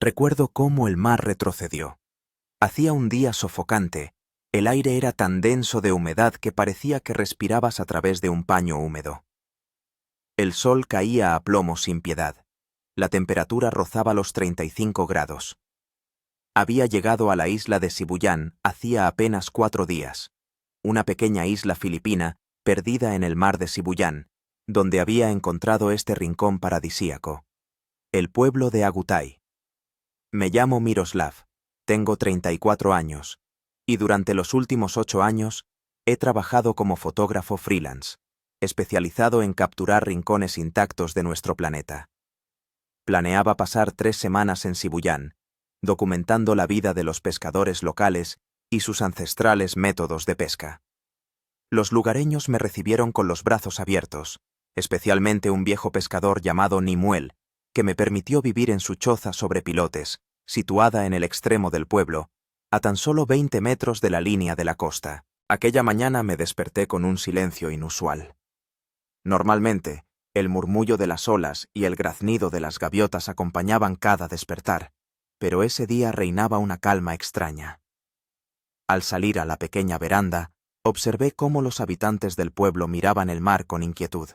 Recuerdo cómo el mar retrocedió. Hacía un día sofocante. El aire era tan denso de humedad que parecía que respirabas a través de un paño húmedo. El sol caía a plomo sin piedad. La temperatura rozaba los 35 grados. Había llegado a la isla de Sibuyan hacía apenas 4 días, una pequeña isla filipina perdida en el mar de Sibuyan, donde había encontrado este rincón paradisíaco, el pueblo de Agutay. Me llamo Miroslav, tengo 34 años, y durante los últimos 8 años he trabajado como fotógrafo freelance, especializado en capturar rincones intactos de nuestro planeta. Planeaba pasar 3 semanas en Sibuyan, documentando la vida de los pescadores locales y sus ancestrales métodos de pesca. Los lugareños me recibieron con los brazos abiertos, especialmente un viejo pescador llamado Nimuel, que me permitió vivir en su choza sobre pilotes, situada en el extremo del pueblo, a tan solo 20 metros de la línea de la costa. Aquella mañana me desperté con un silencio inusual. Normalmente, el murmullo de las olas y el graznido de las gaviotas acompañaban cada despertar, pero ese día reinaba una calma extraña. Al salir a la pequeña veranda, observé cómo los habitantes del pueblo miraban el mar con inquietud.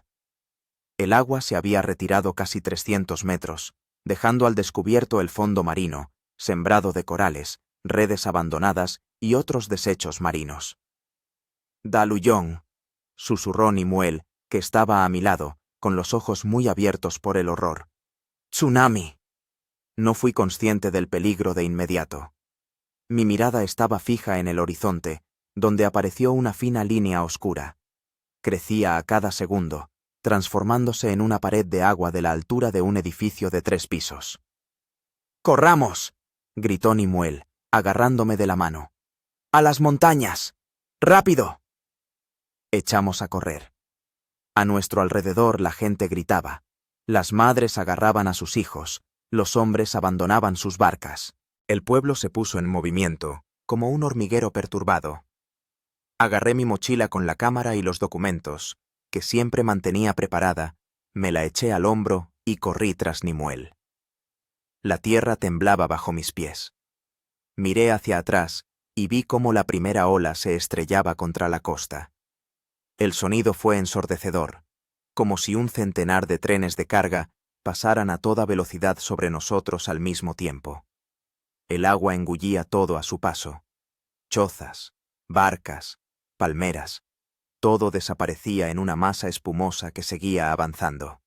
El agua se había retirado casi 300 metros, dejando al descubierto el fondo marino, sembrado de corales, redes abandonadas y otros desechos marinos. «Daluyong», susurró Nimuel, que estaba a mi lado, con los ojos muy abiertos por el horror. «¡Tsunami!». No fui consciente del peligro de inmediato. Mi mirada estaba fija en el horizonte, donde apareció una fina línea oscura. Crecía a cada segundo, transformándose en una pared de agua de la altura de un edificio de 3 pisos. «¡Corramos!», gritó Nimuel, agarrándome de la mano. «¡A las montañas! ¡Rápido!». Echamos a correr. A nuestro alrededor la gente gritaba. Las madres agarraban a sus hijos, los hombres abandonaban sus barcas. El pueblo se puso en movimiento, como un hormiguero perturbado. Agarré mi mochila con la cámara y los documentos, que siempre mantenía preparada, me la eché al hombro y corrí tras Nimuel. La tierra temblaba bajo mis pies. Miré hacia atrás y vi cómo la primera ola se estrellaba contra la costa. El sonido fue ensordecedor, como si un centenar de trenes de carga pasaran a toda velocidad sobre nosotros al mismo tiempo. El agua engullía todo a su paso. Chozas, barcas, palmeras, todo desaparecía en una masa espumosa que seguía avanzando.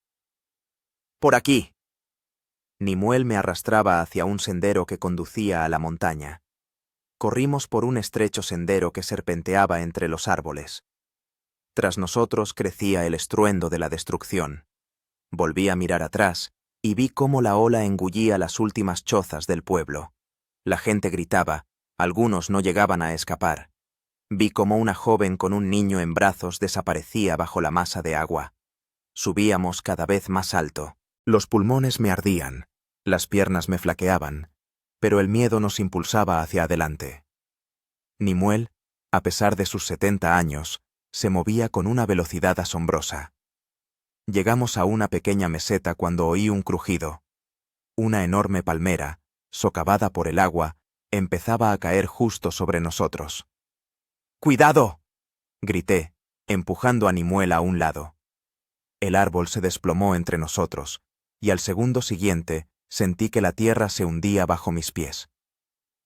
«¡Por aquí!». Nimuel me arrastraba hacia un sendero que conducía a la montaña. Corrimos por un estrecho sendero que serpenteaba entre los árboles. Tras nosotros crecía el estruendo de la destrucción. Volví a mirar atrás y vi cómo la ola engullía las últimas chozas del pueblo. La gente gritaba, algunos no llegaban a escapar. Vi cómo una joven con un niño en brazos desaparecía bajo la masa de agua. Subíamos cada vez más alto. Los pulmones me ardían, las piernas me flaqueaban, pero el miedo nos impulsaba hacia adelante. Nimuel, a pesar de sus 70 años, se movía con una velocidad asombrosa. Llegamos a una pequeña meseta cuando oí un crujido. Una enorme palmera, socavada por el agua, empezaba a caer justo sobre nosotros. «¡Cuidado!», grité, empujando a Nimuel a un lado. El árbol se desplomó entre nosotros, y al segundo siguiente sentí que la tierra se hundía bajo mis pies.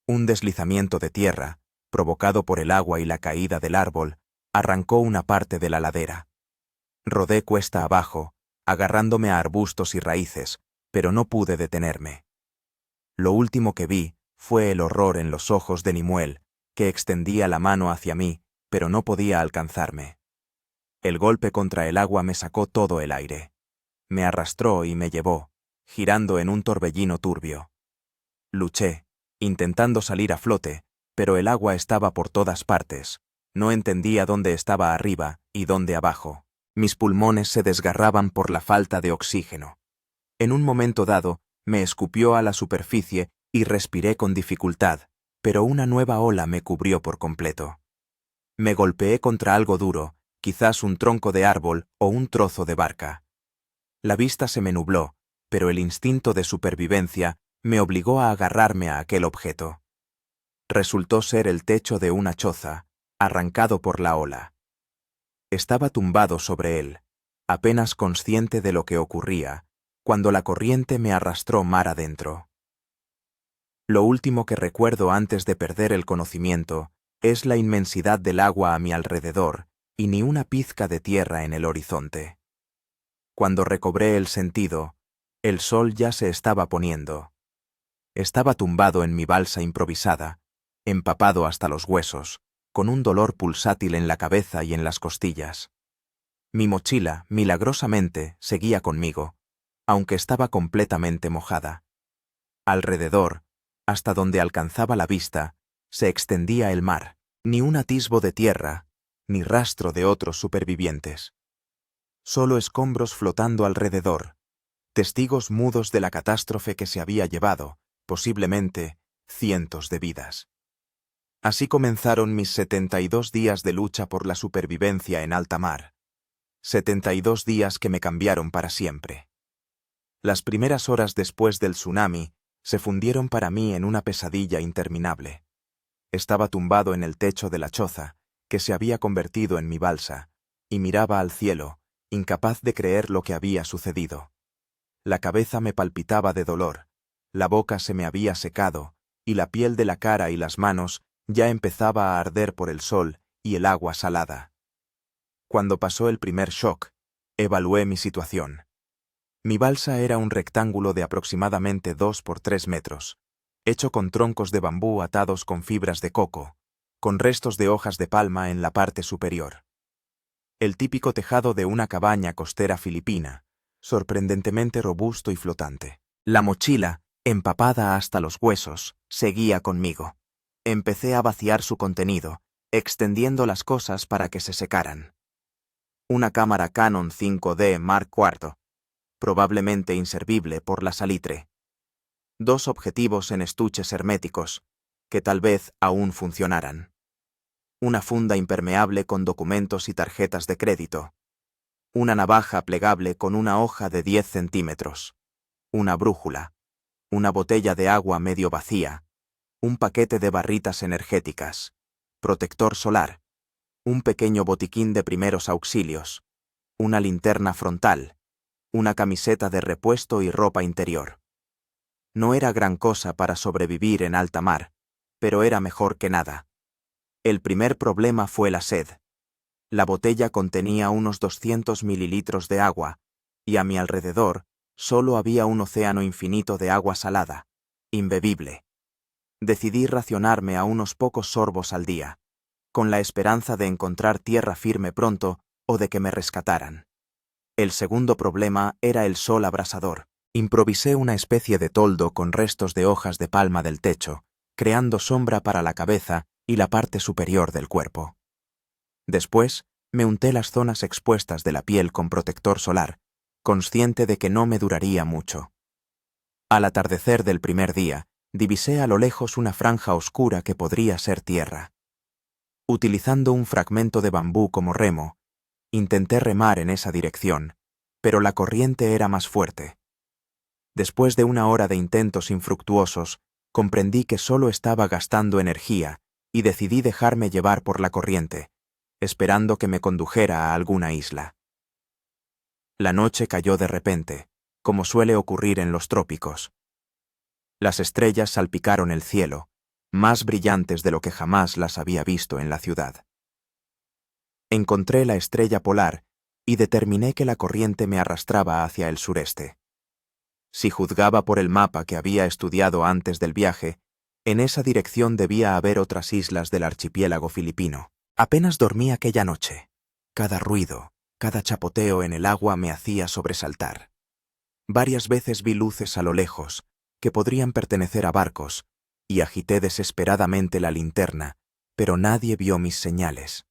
Un deslizamiento de tierra, provocado por el agua y la caída del árbol, arrancó una parte de la ladera. Rodé cuesta abajo, agarrándome a arbustos y raíces, pero no pude detenerme. Lo último que vi fue el horror en los ojos de Nimuel, que extendía la mano hacia mí, pero no podía alcanzarme. El golpe contra el agua me sacó todo el aire. Me arrastró y me llevó, girando en un torbellino turbio. Luché, intentando salir a flote, pero el agua estaba por todas partes. No entendía dónde estaba arriba y dónde abajo. Mis pulmones se desgarraban por la falta de oxígeno. En un momento dado, me escupió a la superficie y respiré con dificultad, pero una nueva ola me cubrió por completo. Me golpeé contra algo duro, quizás un tronco de árbol o un trozo de barca. La vista se me nubló, pero el instinto de supervivencia me obligó a agarrarme a aquel objeto. Resultó ser el techo de una choza, arrancado por la ola. Estaba tumbado sobre él, apenas consciente de lo que ocurría, cuando la corriente me arrastró mar adentro. Lo último que recuerdo antes de perder el conocimiento es la inmensidad del agua a mi alrededor y ni una pizca de tierra en el horizonte. Cuando recobré el sentido, el sol ya se estaba poniendo. Estaba tumbado en mi balsa improvisada, empapado hasta los huesos, con un dolor pulsátil en la cabeza y en las costillas. Mi mochila, milagrosamente, seguía conmigo, aunque estaba completamente mojada. Alrededor, hasta donde alcanzaba la vista, se extendía el mar, ni un atisbo de tierra, ni rastro de otros supervivientes. Solo escombros flotando alrededor, testigos mudos de la catástrofe que se había llevado, posiblemente, cientos de vidas. Así comenzaron mis 72 días de lucha por la supervivencia en alta mar. 72 días que me cambiaron para siempre. Las primeras horas después del tsunami se fundieron para mí en una pesadilla interminable. Estaba tumbado en el techo de la choza, que se había convertido en mi balsa, y miraba al cielo, incapaz de creer lo que había sucedido. La cabeza me palpitaba de dolor, la boca se me había secado, y la piel de la cara y las manos ya empezaba a arder por el sol y el agua salada. Cuando pasó el primer shock, evalué mi situación. Mi balsa era un rectángulo de aproximadamente 2 por 3 metros, hecho con troncos de bambú atados con fibras de coco, con restos de hojas de palma en la parte superior. El típico tejado de una cabaña costera filipina, sorprendentemente robusto y flotante. La mochila, empapada hasta los huesos, seguía conmigo. Empecé a vaciar su contenido, extendiendo las cosas para que se secaran. Una cámara Canon 5D Mark IV, probablemente inservible por la salitre. 2 objetivos en estuches herméticos, que tal vez aún funcionaran. Una funda impermeable con documentos y tarjetas de crédito. Una navaja plegable con una hoja de 10 centímetros. Una brújula. Una botella de agua medio vacía. Un paquete de barritas energéticas. Protector solar. Un pequeño botiquín de primeros auxilios. Una linterna frontal. Una camiseta de repuesto y ropa interior. No era gran cosa para sobrevivir en alta mar, pero era mejor que nada. El primer problema fue la sed. La botella contenía unos 200 mililitros de agua, y a mi alrededor solo había un océano infinito de agua salada, imbebible. Decidí racionarme a unos pocos sorbos al día, con la esperanza de encontrar tierra firme pronto o de que me rescataran. El segundo problema era el sol abrasador. Improvisé una especie de toldo con restos de hojas de palma del techo, creando sombra para la cabeza y la parte superior del cuerpo. Después, me unté las zonas expuestas de la piel con protector solar, consciente de que no me duraría mucho. Al atardecer del primer día, divisé a lo lejos una franja oscura que podría ser tierra. Utilizando un fragmento de bambú como remo, intenté remar en esa dirección, pero la corriente era más fuerte. Después de una hora de intentos infructuosos, comprendí que solo estaba gastando energía y decidí dejarme llevar por la corriente, esperando que me condujera a alguna isla. La noche cayó de repente, como suele ocurrir en los trópicos. Las estrellas salpicaron el cielo, más brillantes de lo que jamás las había visto en la ciudad. Encontré la estrella polar y determiné que la corriente me arrastraba hacia el sureste. Si juzgaba por el mapa que había estudiado antes del viaje, en esa dirección debía haber otras islas del archipiélago filipino. Apenas dormí aquella noche. Cada ruido, cada chapoteo en el agua me hacía sobresaltar. Varias veces vi luces a lo lejos, que podrían pertenecer a barcos, y agité desesperadamente la linterna, pero nadie vio mis señales.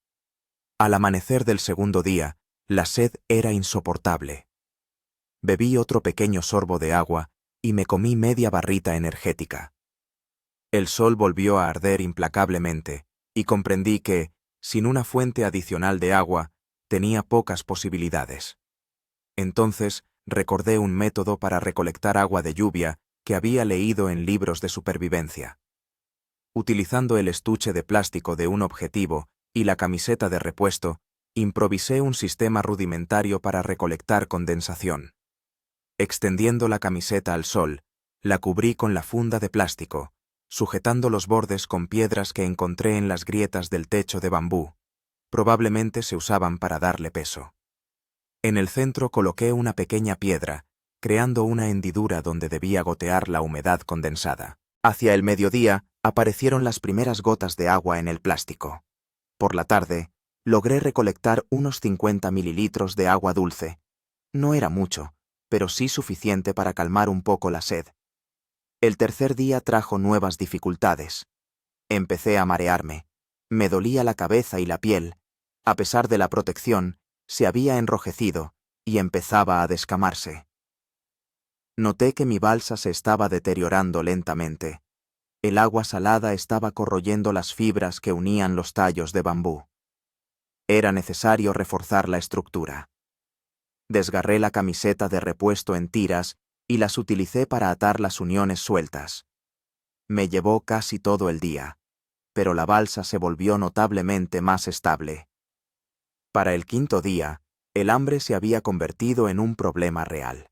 Al amanecer del segundo día, la sed era insoportable. Bebí otro pequeño sorbo de agua y me comí media barrita energética. El sol volvió a arder implacablemente, y comprendí que, sin una fuente adicional de agua, tenía pocas posibilidades. Entonces recordé un método para recolectar agua de lluvia que había leído en libros de supervivencia. Utilizando el estuche de plástico de un objetivo y la camiseta de repuesto, improvisé un sistema rudimentario para recolectar condensación. Extendiendo la camiseta al sol, la cubrí con la funda de plástico, sujetando los bordes con piedras que encontré en las grietas del techo de bambú. Probablemente se usaban para darle peso. En el centro coloqué una pequeña piedra, creando una hendidura donde debía gotear la humedad condensada. Hacia el mediodía, aparecieron las primeras gotas de agua en el plástico. Por la tarde, logré recolectar unos 50 mililitros de agua dulce. No era mucho, pero sí suficiente para calmar un poco la sed. El tercer día trajo nuevas dificultades. Empecé a marearme. Me dolía la cabeza y la piel. A pesar de la protección, se había enrojecido y empezaba a descamarse. Noté que mi balsa se estaba deteriorando lentamente. El agua salada estaba corroyendo las fibras que unían los tallos de bambú. Era necesario reforzar la estructura. Desgarré la camiseta de repuesto en tiras y las utilicé para atar las uniones sueltas. Me llevó casi todo el día, pero la balsa se volvió notablemente más estable. Para el quinto día, el hambre se había convertido en un problema real.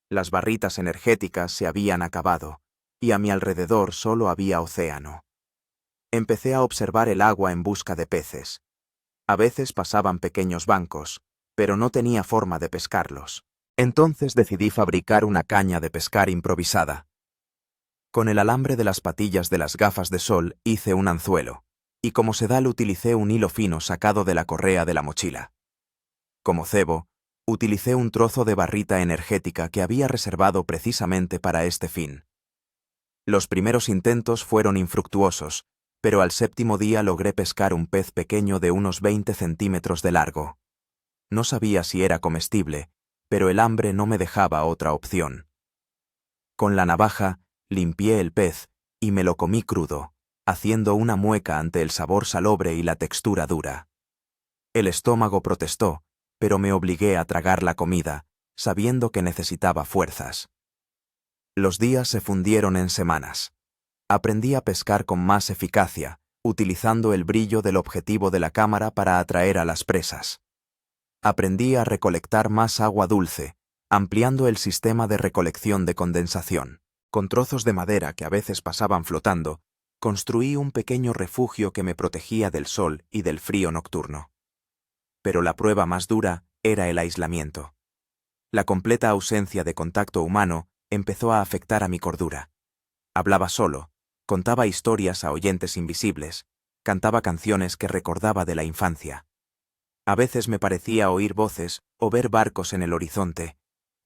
Las barritas energéticas se habían acabado, y a mi alrededor solo había océano. Empecé a observar el agua en busca de peces. A veces pasaban pequeños bancos, pero no tenía forma de pescarlos. Entonces decidí fabricar una caña de pescar improvisada. Con el alambre de las patillas de las gafas de sol hice un anzuelo, y como sedal utilicé un hilo fino sacado de la correa de la mochila. Como cebo, utilicé un trozo de barrita energética que había reservado precisamente para este fin. Los primeros intentos fueron infructuosos, pero al séptimo día logré pescar un pez pequeño de unos 20 centímetros de largo. No sabía si era comestible, pero el hambre no me dejaba otra opción. Con la navaja, limpié el pez y me lo comí crudo, haciendo una mueca ante el sabor salobre y la textura dura. El estómago protestó, pero me obligué a tragar la comida, sabiendo que necesitaba fuerzas. Los días se fundieron en semanas. Aprendí a pescar con más eficacia, utilizando el brillo del objetivo de la cámara para atraer a las presas. Aprendí a recolectar más agua dulce, ampliando el sistema de recolección de condensación. Con trozos de madera que a veces pasaban flotando, construí un pequeño refugio que me protegía del sol y del frío nocturno. Pero la prueba más dura era el aislamiento. La completa ausencia de contacto humano empezó a afectar a mi cordura. Hablaba solo, contaba historias a oyentes invisibles, cantaba canciones que recordaba de la infancia. A veces me parecía oír voces o ver barcos en el horizonte,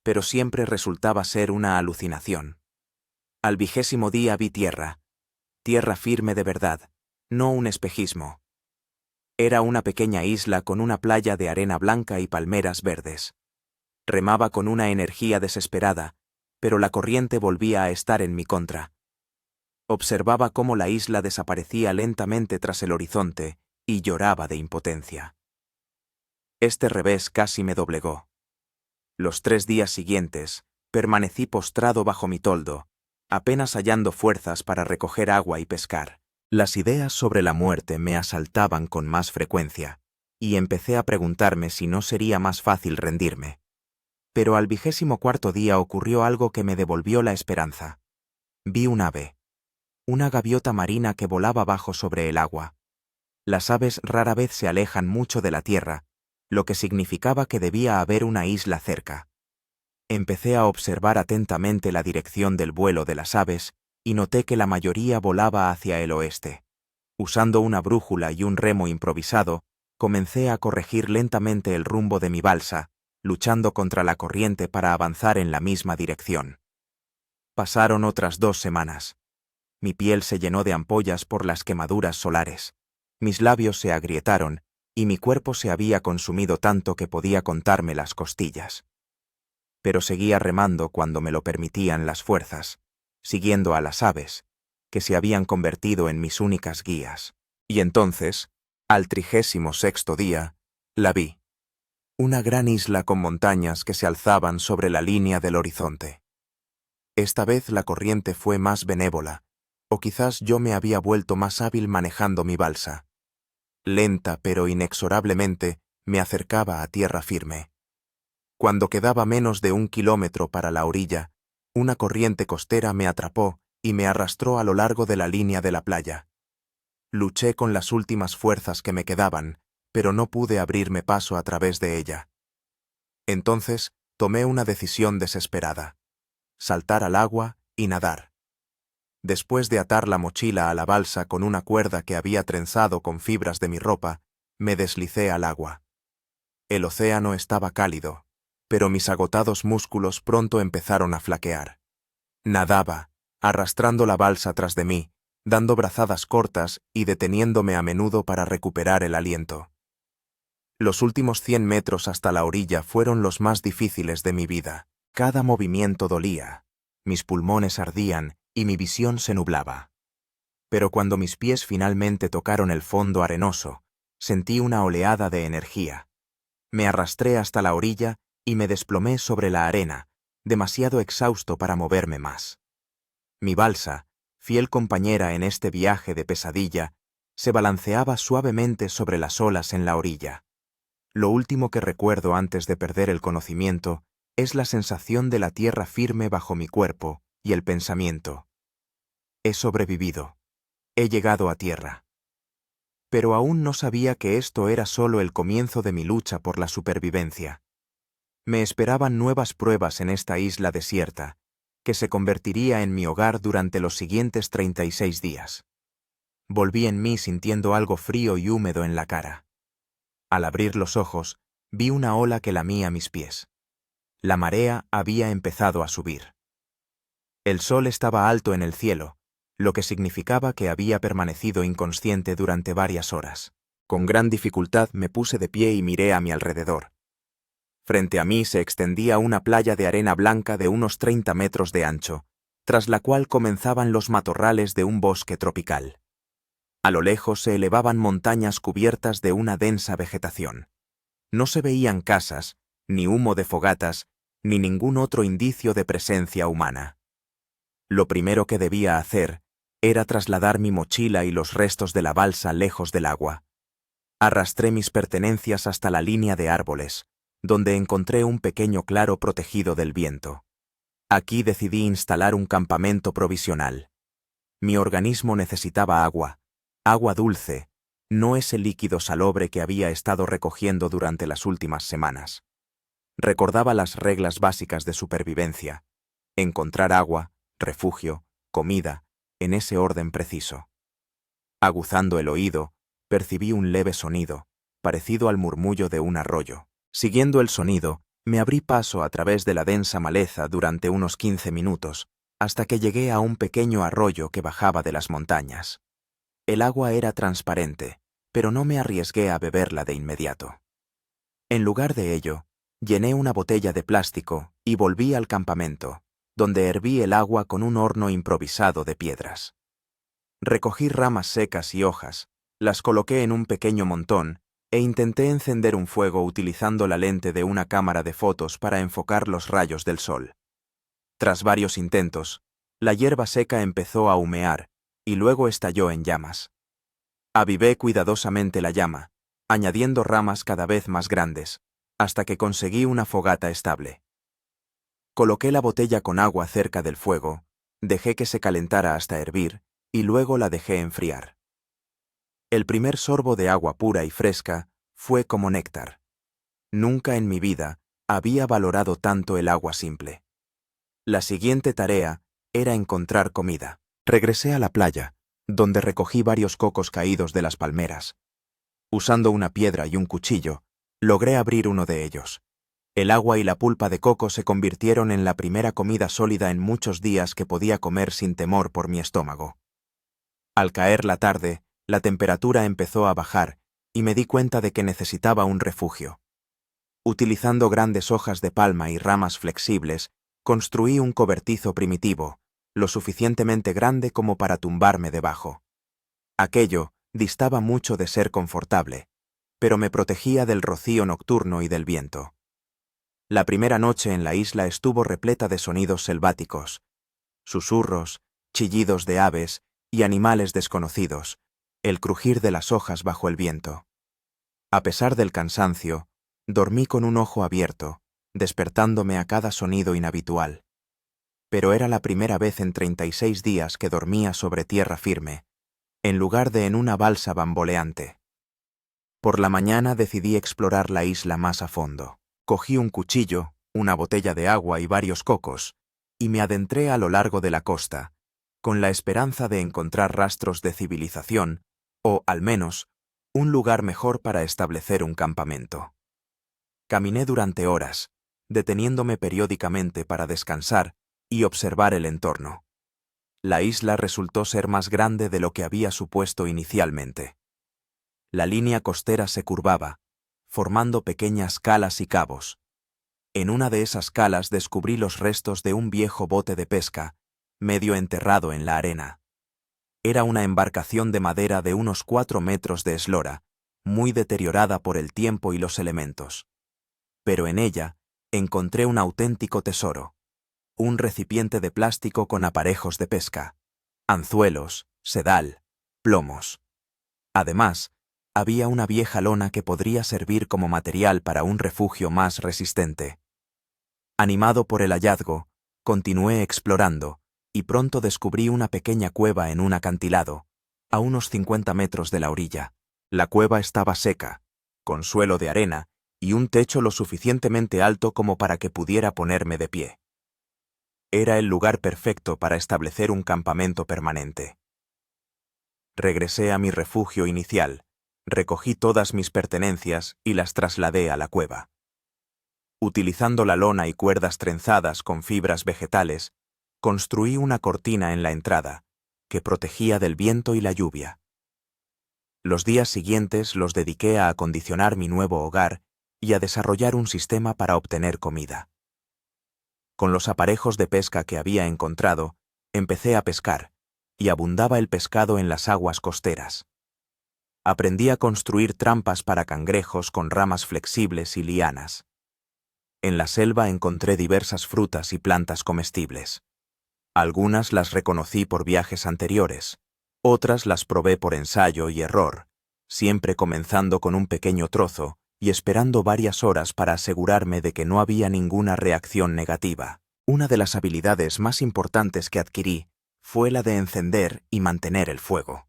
pero siempre resultaba ser una alucinación. Al 20º día vi tierra firme de verdad, no un espejismo. Era una pequeña isla con una playa de arena blanca y palmeras verdes. Remaba con una energía desesperada, pero la corriente volvía a estar en mi contra. Observaba cómo la isla desaparecía lentamente tras el horizonte y lloraba de impotencia. Este revés casi me doblegó. Los 3 días siguientes, permanecí postrado bajo mi toldo, apenas hallando fuerzas para recoger agua y pescar. Las ideas sobre la muerte me asaltaban con más frecuencia, y empecé a preguntarme si no sería más fácil rendirme. Pero al 24º día ocurrió algo que me devolvió la esperanza. Vi un ave, una gaviota marina que volaba bajo sobre el agua. Las aves rara vez se alejan mucho de la tierra, lo que significaba que debía haber una isla cerca. Empecé a observar atentamente la dirección del vuelo de las aves y noté que la mayoría volaba hacia el oeste. Usando una brújula y un remo improvisado, comencé a corregir lentamente el rumbo de mi balsa, luchando contra la corriente para avanzar en la misma dirección. Pasaron otras 2 semanas. Mi piel se llenó de ampollas por las quemaduras solares. Mis labios se agrietaron y mi cuerpo se había consumido tanto que podía contarme las costillas. Pero seguía remando cuando me lo permitían las fuerzas, siguiendo a las aves, que se habían convertido en mis únicas guías. Y entonces, al 36º día, la vi. Una gran isla con montañas que se alzaban sobre la línea del horizonte. Esta vez la corriente fue más benévola, o quizás yo me había vuelto más hábil manejando mi balsa. Lenta pero inexorablemente me acercaba a tierra firme. Cuando quedaba menos de 1 kilómetro para la orilla, una corriente costera me atrapó y me arrastró a lo largo de la línea de la playa. Luché con las últimas fuerzas que me quedaban, pero no pude abrirme paso a través de ella. Entonces tomé una decisión desesperada: saltar al agua y nadar. Después de atar la mochila a la balsa con una cuerda que había trenzado con fibras de mi ropa, me deslicé al agua. El océano estaba cálido, pero mis agotados músculos pronto empezaron a flaquear. Nadaba, arrastrando la balsa tras de mí, dando brazadas cortas y deteniéndome a menudo para recuperar el aliento. Los últimos 100 metros hasta la orilla fueron los más difíciles de mi vida. Cada movimiento dolía, mis pulmones ardían y mi visión se nublaba. Pero cuando mis pies finalmente tocaron el fondo arenoso, sentí una oleada de energía. Me arrastré hasta la orilla y me desplomé sobre la arena, demasiado exhausto para moverme más. Mi balsa, fiel compañera en este viaje de pesadilla, se balanceaba suavemente sobre las olas en la orilla. Lo último que recuerdo antes de perder el conocimiento es la sensación de la tierra firme bajo mi cuerpo y el pensamiento: he sobrevivido, he llegado a tierra. Pero aún no sabía que esto era solo el comienzo de mi lucha por la supervivencia. Me esperaban nuevas pruebas en esta isla desierta, que se convertiría en mi hogar durante los siguientes 36 días. Volví en mí sintiendo algo frío y húmedo en la cara. Al abrir los ojos, vi una ola que lamía mis pies. La marea había empezado a subir. El sol estaba alto en el cielo, lo que significaba que había permanecido inconsciente durante varias horas. Con gran dificultad me puse de pie y miré a mi alrededor. Frente a mí se extendía una playa de arena blanca de unos 30 metros de ancho, tras la cual comenzaban los matorrales de un bosque tropical. A lo lejos se elevaban montañas cubiertas de una densa vegetación. No se veían casas, ni humo de fogatas, ni ningún otro indicio de presencia humana. Lo primero que debía hacer era trasladar mi mochila y los restos de la balsa lejos del agua. Arrastré mis pertenencias hasta la línea de árboles, donde encontré un pequeño claro protegido del viento. Aquí decidí instalar un campamento provisional. Mi organismo necesitaba agua, agua dulce, no ese líquido salobre que había estado recogiendo durante las últimas semanas. Recordaba las reglas básicas de supervivencia: encontrar agua, refugio, comida, en ese orden preciso. Aguzando el oído, percibí un leve sonido, parecido al murmullo de un arroyo. Siguiendo el sonido, me abrí paso a través de la densa maleza durante unos 15 minutos, hasta que llegué a un pequeño arroyo que bajaba de las montañas. El agua era transparente, pero no me arriesgué a beberla de inmediato. En lugar de ello, llené una botella de plástico y volví al campamento, donde herví el agua con un horno improvisado de piedras. Recogí ramas secas y hojas, las coloqué en un pequeño montón e intenté encender un fuego utilizando la lente de una cámara de fotos para enfocar los rayos del sol. Tras varios intentos, la hierba seca empezó a humear y luego estalló en llamas. Avivé cuidadosamente la llama, añadiendo ramas cada vez más grandes, hasta que conseguí una fogata estable. Coloqué la botella con agua cerca del fuego, dejé que se calentara hasta hervir y luego la dejé enfriar. El primer sorbo de agua pura y fresca fue como néctar. Nunca en mi vida había valorado tanto el agua simple. La siguiente tarea era encontrar comida. Regresé a la playa, donde recogí varios cocos caídos de las palmeras. Usando una piedra y un cuchillo, logré abrir uno de ellos. El agua y la pulpa de coco se convirtieron en la primera comida sólida en muchos días que podía comer sin temor por mi estómago. Al caer la tarde, la temperatura empezó a bajar y me di cuenta de que necesitaba un refugio. Utilizando grandes hojas de palma y ramas flexibles, construí un cobertizo primitivo, lo suficientemente grande como para tumbarme debajo. Aquello distaba mucho de ser confortable, pero me protegía del rocío nocturno y del viento. La primera noche en la isla estuvo repleta de sonidos selváticos, Susurros, chillidos de aves y animales desconocidos, el crujir de las hojas bajo el viento. A pesar del cansancio, dormí con un ojo abierto, despertándome a cada sonido inhabitual. Pero era la primera vez en 36 días que dormía sobre tierra firme, en lugar de en una balsa bamboleante. Por la mañana decidí explorar la isla más a fondo. Cogí un cuchillo, una botella de agua y varios cocos, y me adentré a lo largo de la costa, con la esperanza de encontrar rastros de civilización, o, al menos, un lugar mejor para establecer un campamento. Caminé durante horas, deteniéndome periódicamente para descansar y observar el entorno. La isla resultó ser más grande de lo que había supuesto inicialmente. La línea costera se curvaba, formando pequeñas calas y cabos. En una de esas calas descubrí los restos de un viejo bote de pesca, medio enterrado en la arena. Era una embarcación de madera de unos 4 metros de eslora, muy deteriorada por el tiempo y los elementos. Pero en ella encontré un auténtico tesoro. Un recipiente de plástico con aparejos de pesca, anzuelos, sedal, plomos. Además, había una vieja lona que podría servir como material para un refugio más resistente. Animado por el hallazgo, continué explorando, y pronto descubrí una pequeña cueva en un acantilado, a unos 50 metros de la orilla. La cueva estaba seca, con suelo de arena y un techo lo suficientemente alto como para que pudiera ponerme de pie. Era el lugar perfecto para establecer un campamento permanente. Regresé a mi refugio inicial, recogí todas mis pertenencias y las trasladé a la cueva. Utilizando la lona y cuerdas trenzadas con fibras vegetales, construí una cortina en la entrada, que protegía del viento y la lluvia. Los días siguientes los dediqué a acondicionar mi nuevo hogar y a desarrollar un sistema para obtener comida. Con los aparejos de pesca que había encontrado, empecé a pescar, y abundaba el pescado en las aguas costeras. Aprendí a construir trampas para cangrejos con ramas flexibles y lianas. En la selva encontré diversas frutas y plantas comestibles. Algunas las reconocí por viajes anteriores, otras las probé por ensayo y error, siempre comenzando con un pequeño trozo y esperando varias horas para asegurarme de que no había ninguna reacción negativa. Una de las habilidades más importantes que adquirí fue la de encender y mantener el fuego.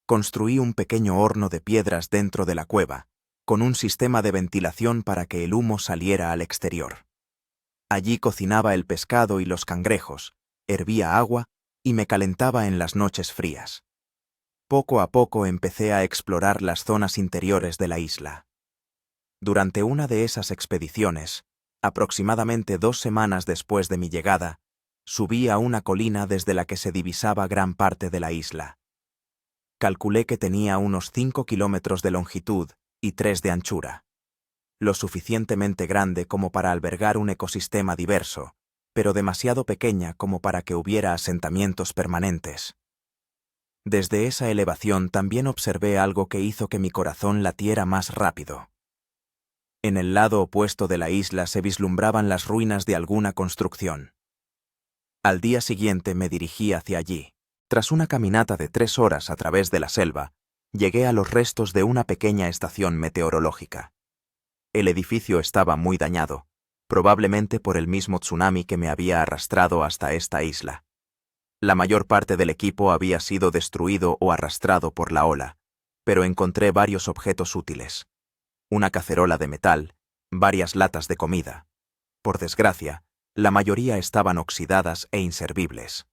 Construí un pequeño horno de piedras dentro de la cueva, con un sistema de ventilación para que el humo saliera al exterior. Allí cocinaba el pescado y los cangrejos, hervía agua y me calentaba en las noches frías. Poco a poco empecé a explorar las zonas interiores de la isla. Durante una de esas expediciones, aproximadamente 2 semanas después de mi llegada, subí a una colina desde la que se divisaba gran parte de la isla. Calculé que tenía unos 5 kilómetros de longitud y 3 de anchura, lo suficientemente grande como para albergar un ecosistema diverso, pero demasiado pequeña como para que hubiera asentamientos permanentes. Desde esa elevación también observé algo que hizo que mi corazón latiera más rápido. En el lado opuesto de la isla se vislumbraban las ruinas de alguna construcción. Al día siguiente me dirigí hacia allí. Tras una caminata de 3 horas a través de la selva, llegué a los restos de una pequeña estación meteorológica. El edificio estaba muy dañado, probablemente por el mismo tsunami que me había arrastrado hasta esta isla. La mayor parte del equipo había sido destruido o arrastrado por la ola, pero encontré varios objetos útiles. Una cacerola de metal, varias latas de comida. Por desgracia, la mayoría estaban oxidadas e inservibles.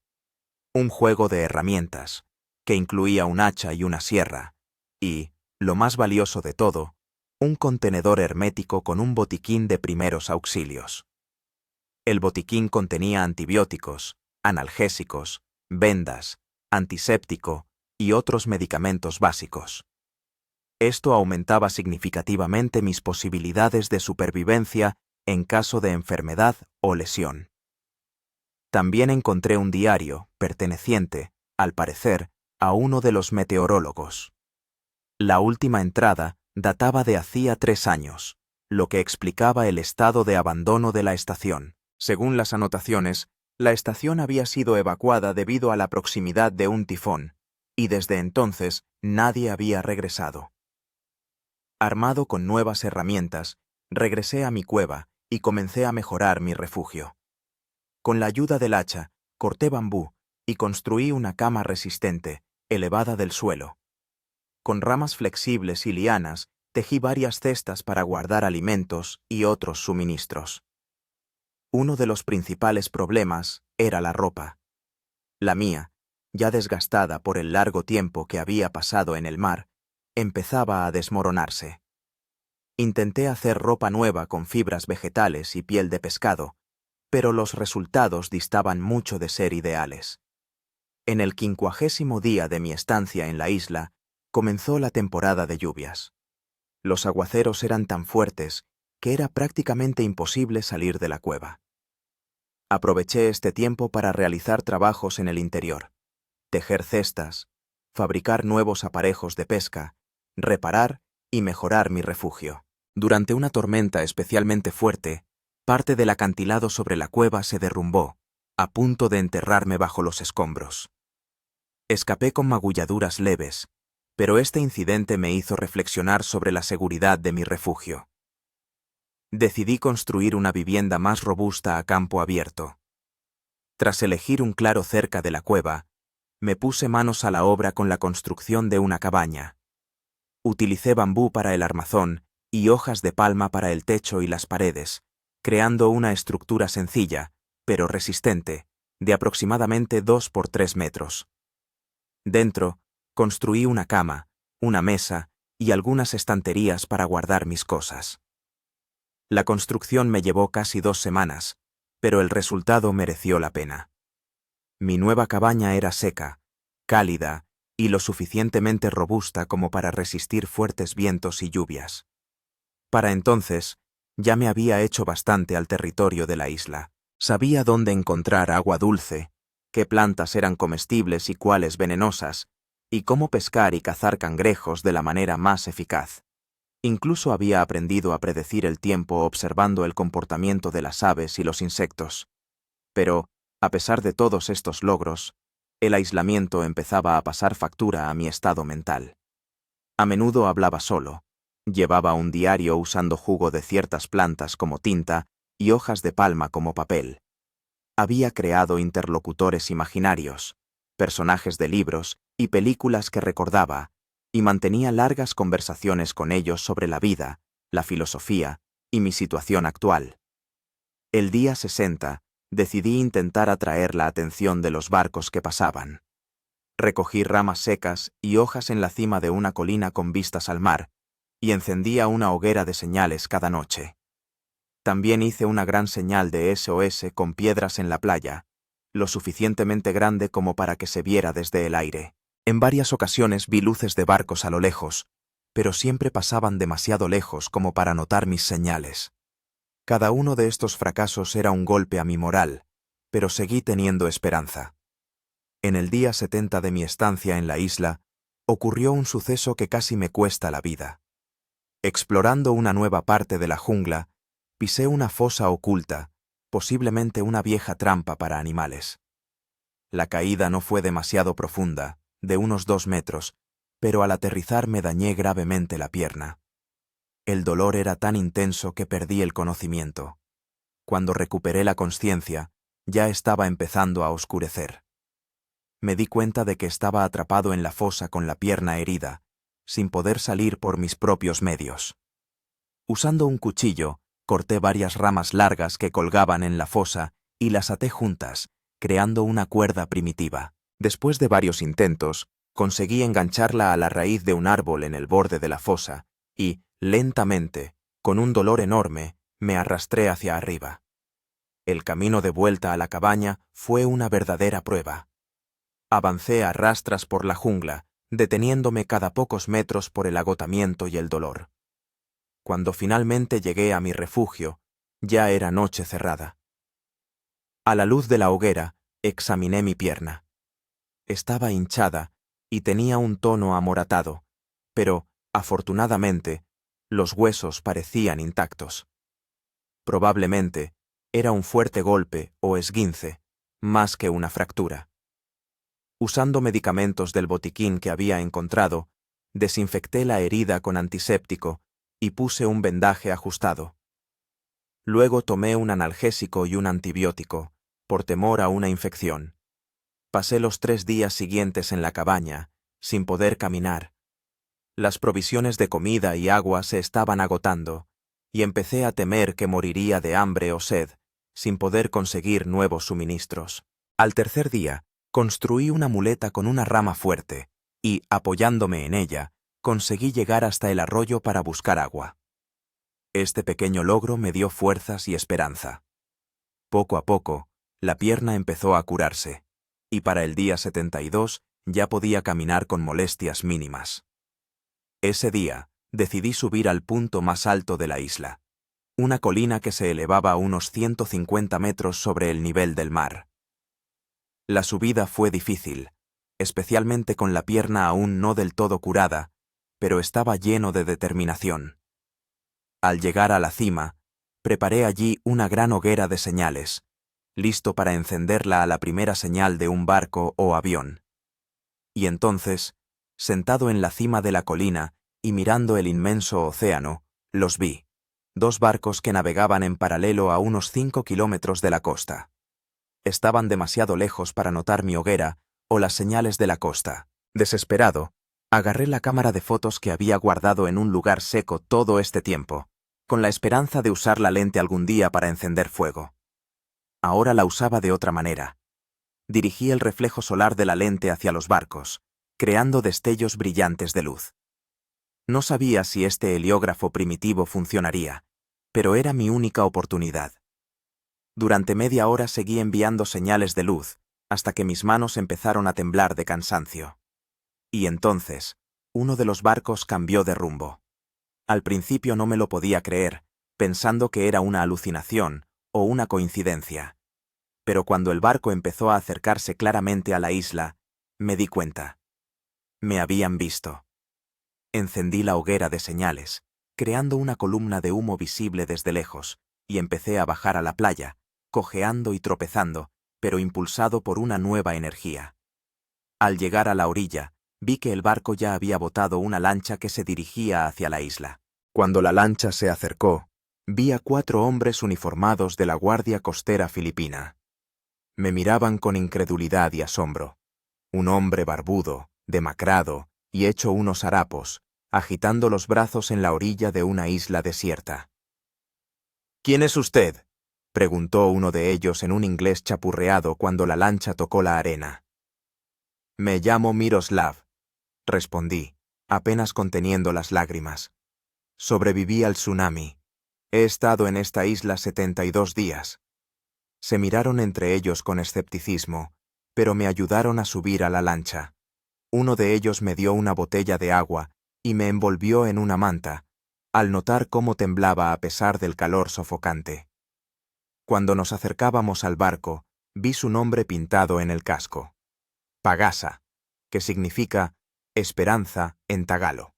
Un juego de herramientas, que incluía un hacha y una sierra, y, lo más valioso de todo, un contenedor hermético con un botiquín de primeros auxilios. El botiquín contenía antibióticos, analgésicos, vendas, antiséptico y otros medicamentos básicos. Esto aumentaba significativamente mis posibilidades de supervivencia en caso de enfermedad o lesión. También encontré un diario perteneciente, al parecer, a uno de los meteorólogos. La última entrada databa de hacía 3 años, lo que explicaba el estado de abandono de la estación. Según las anotaciones, La estación había sido evacuada debido a la proximidad de un tifón, y desde entonces nadie había regresado. Armado con nuevas herramientas, regresé a mi cueva y comencé a mejorar mi refugio. Con la ayuda del hacha, corté bambú y construí una cama resistente, elevada del suelo. Con ramas flexibles y lianas, tejí varias cestas para guardar alimentos y otros suministros. Uno de los principales problemas era la ropa. La mía, ya desgastada por el largo tiempo que había pasado en el mar, empezaba a desmoronarse. Intenté hacer ropa nueva con fibras vegetales y piel de pescado, pero los resultados distaban mucho de ser ideales. En el 50º día de mi estancia en la isla, comenzó la temporada de lluvias. Los aguaceros eran tan fuertes que era prácticamente imposible salir de la cueva. Aproveché este tiempo para realizar trabajos en el interior, tejer cestas, fabricar nuevos aparejos de pesca, reparar y mejorar mi refugio. Durante una tormenta especialmente fuerte, parte del acantilado sobre la cueva se derrumbó, a punto de enterrarme bajo los escombros. Escapé con magulladuras leves, pero este incidente me hizo reflexionar sobre la seguridad de mi refugio. Decidí construir una vivienda más robusta a campo abierto. Tras elegir un claro cerca de la cueva, me puse manos a la obra con la construcción de una cabaña. Utilicé bambú para el armazón y hojas de palma para el techo y las paredes, creando una estructura sencilla, pero resistente, de aproximadamente 2 por 3 metros. Dentro, construí una cama, una mesa y algunas estanterías para guardar mis cosas. La construcción me llevó casi 2 semanas, pero el resultado mereció la pena. Mi nueva cabaña era seca, cálida y lo suficientemente robusta como para resistir fuertes vientos y lluvias. Para entonces, ya me había hecho bastante al territorio de la isla. Sabía dónde encontrar agua dulce, qué plantas eran comestibles y cuáles venenosas, y cómo pescar y cazar cangrejos de la manera más eficaz. Incluso había aprendido a predecir el tiempo observando el comportamiento de las aves y los insectos. Pero, a pesar de todos estos logros, el aislamiento empezaba a pasar factura a mi estado mental. A menudo hablaba solo, llevaba un diario usando jugo de ciertas plantas como tinta y hojas de palma como papel. Había creado interlocutores imaginarios, personajes de libros y películas que recordaba, y mantenía largas conversaciones con ellos sobre la vida, la filosofía y mi situación actual. El día 60, decidí intentar atraer la atención de los barcos que pasaban. Recogí ramas secas y hojas en la cima de una colina con vistas al mar, y encendía una hoguera de señales cada noche. También hice una gran señal de SOS con piedras en la playa, lo suficientemente grande como para que se viera desde el aire. En varias ocasiones vi luces de barcos a lo lejos, pero siempre pasaban demasiado lejos como para notar mis señales. Cada uno de estos fracasos era un golpe a mi moral, pero seguí teniendo esperanza. En el día 70 de mi estancia en la isla, ocurrió un suceso que casi me cuesta la vida. Explorando una nueva parte de la jungla, pisé una fosa oculta, posiblemente una vieja trampa para animales. La caída no fue demasiado profunda, de unos 2 metros, pero al aterrizar me dañé gravemente la pierna. El dolor era tan intenso que perdí el conocimiento. Cuando recuperé la consciencia, ya estaba empezando a oscurecer. Me di cuenta de que estaba atrapado en la fosa con la pierna herida, sin poder salir por mis propios medios. Usando un cuchillo, corté varias ramas largas que colgaban en la fosa y las até juntas, creando una cuerda primitiva. Después de varios intentos, conseguí engancharla a la raíz de un árbol en el borde de la fosa y, lentamente, con un dolor enorme, me arrastré hacia arriba. El camino de vuelta a la cabaña fue una verdadera prueba. Avancé a rastras por la jungla, deteniéndome cada pocos metros por el agotamiento y el dolor. Cuando finalmente llegué a mi refugio, ya era noche cerrada. A la luz de la hoguera, examiné mi pierna. Estaba hinchada y tenía un tono amoratado, pero, afortunadamente, los huesos parecían intactos. Probablemente, era un fuerte golpe o esguince, más que una fractura. Usando medicamentos del botiquín que había encontrado, desinfecté la herida con antiséptico y puse un vendaje ajustado. Luego tomé un analgésico y un antibiótico, por temor a una infección. Pasé los 3 días siguientes en la cabaña, sin poder caminar. Las provisiones de comida y agua se estaban agotando, y empecé a temer que moriría de hambre o sed, sin poder conseguir nuevos suministros. Al tercer día, construí una muleta con una rama fuerte, y, apoyándome en ella, conseguí llegar hasta el arroyo para buscar agua. Este pequeño logro me dio fuerzas y esperanza. Poco a poco, la pierna empezó a curarse, y para el día 72 ya podía caminar con molestias mínimas. Ese día, decidí subir al punto más alto de la isla, una colina que se elevaba a unos 150 metros sobre el nivel del mar. La subida fue difícil, especialmente con la pierna aún no del todo curada, pero estaba lleno de determinación. Al llegar a la cima, preparé allí una gran hoguera de señales, listo para encenderla a la primera señal de un barco o avión. Y entonces, sentado en la cima de la colina y mirando el inmenso océano, los vi, 2 barcos que navegaban en paralelo a unos 5 kilómetros de la costa. Estaban demasiado lejos para notar mi hoguera o las señales de la costa. Desesperado, agarré la cámara de fotos que había guardado en un lugar seco todo este tiempo, con la esperanza de usar la lente algún día para encender fuego. Ahora la usaba de otra manera. Dirigí el reflejo solar de la lente hacia los barcos, creando destellos brillantes de luz. No sabía si este heliógrafo primitivo funcionaría, pero era mi única oportunidad. Durante media hora seguí enviando señales de luz, hasta que mis manos empezaron a temblar de cansancio. Y entonces, uno de los barcos cambió de rumbo. Al principio no me lo podía creer, pensando que era una alucinación o una coincidencia. Pero cuando el barco empezó a acercarse claramente a la isla, me di cuenta. Me habían visto. Encendí la hoguera de señales, creando una columna de humo visible desde lejos, y empecé a bajar a la playa, cojeando y tropezando, pero impulsado por una nueva energía. Al llegar a la orilla, vi que el barco ya había botado una lancha que se dirigía hacia la isla. Cuando la lancha se acercó, vi a 4 hombres uniformados de la Guardia Costera Filipina. Me miraban con incredulidad y asombro. Un hombre barbudo, demacrado y hecho unos harapos, agitando los brazos en la orilla de una isla desierta. «¿Quién es usted?», preguntó uno de ellos en un inglés chapurreado cuando la lancha tocó la arena. «Me llamo Miroslav», respondí, apenas conteniendo las lágrimas. «Sobreviví al tsunami. He estado en esta isla 72 días». Se miraron entre ellos con escepticismo, pero me ayudaron a subir a la lancha. Uno de ellos me dio una botella de agua y me envolvió en una manta, al notar cómo temblaba a pesar del calor sofocante. Cuando nos acercábamos al barco, vi su nombre pintado en el casco. Pagasa, que significa esperanza en tagalo.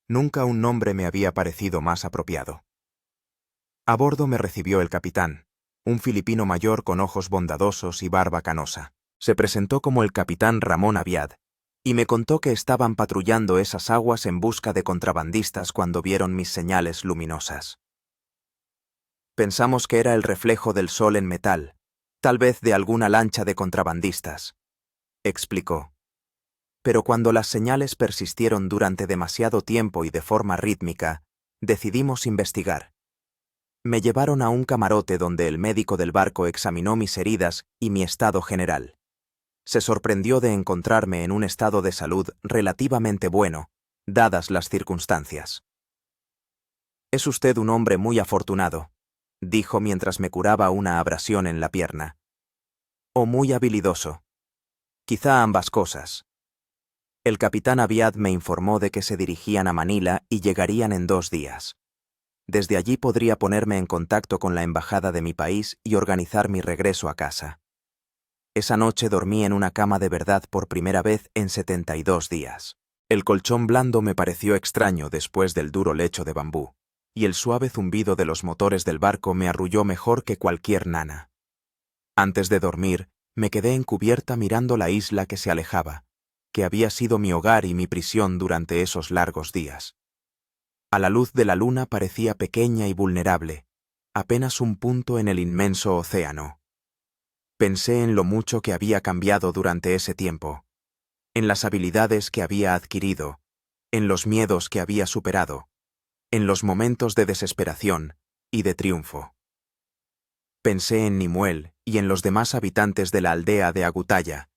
Nunca un nombre me había parecido más apropiado. A bordo me recibió el capitán, un filipino mayor con ojos bondadosos y barba canosa. Se presentó como el capitán Ramón Aviad, y me contó que estaban patrullando esas aguas en busca de contrabandistas cuando vieron mis señales luminosas. Pensamos que era el reflejo del sol en metal, tal vez de alguna lancha de contrabandistas, explicó. Pero cuando las señales persistieron durante demasiado tiempo y de forma rítmica, decidimos investigar. Me llevaron a un camarote donde el médico del barco examinó mis heridas y mi estado general. Se sorprendió de encontrarme en un estado de salud relativamente bueno, dadas las circunstancias. «Es usted un hombre muy afortunado», dijo mientras me curaba una abrasión en la pierna. «O muy habilidoso. Quizá ambas cosas». El capitán Aviad me informó de que se dirigían a Manila y llegarían en 2 días. Desde allí podría ponerme en contacto con la embajada de mi país y organizar mi regreso a casa. Esa noche dormí en una cama de verdad por primera vez en 72 días. El colchón blando me pareció extraño después del duro lecho de bambú, y el suave zumbido de los motores del barco me arrulló mejor que cualquier nana. Antes de dormir, me quedé encubierta mirando la isla que se alejaba, que había sido mi hogar y mi prisión durante esos largos días. A la luz de la luna parecía pequeña y vulnerable, apenas un punto en el inmenso océano. Pensé en lo mucho que había cambiado durante ese tiempo, en las habilidades que había adquirido, en los miedos que había superado, en los momentos de desesperación y de triunfo. Pensé en Nimue y en los demás habitantes de la aldea de Agutaya,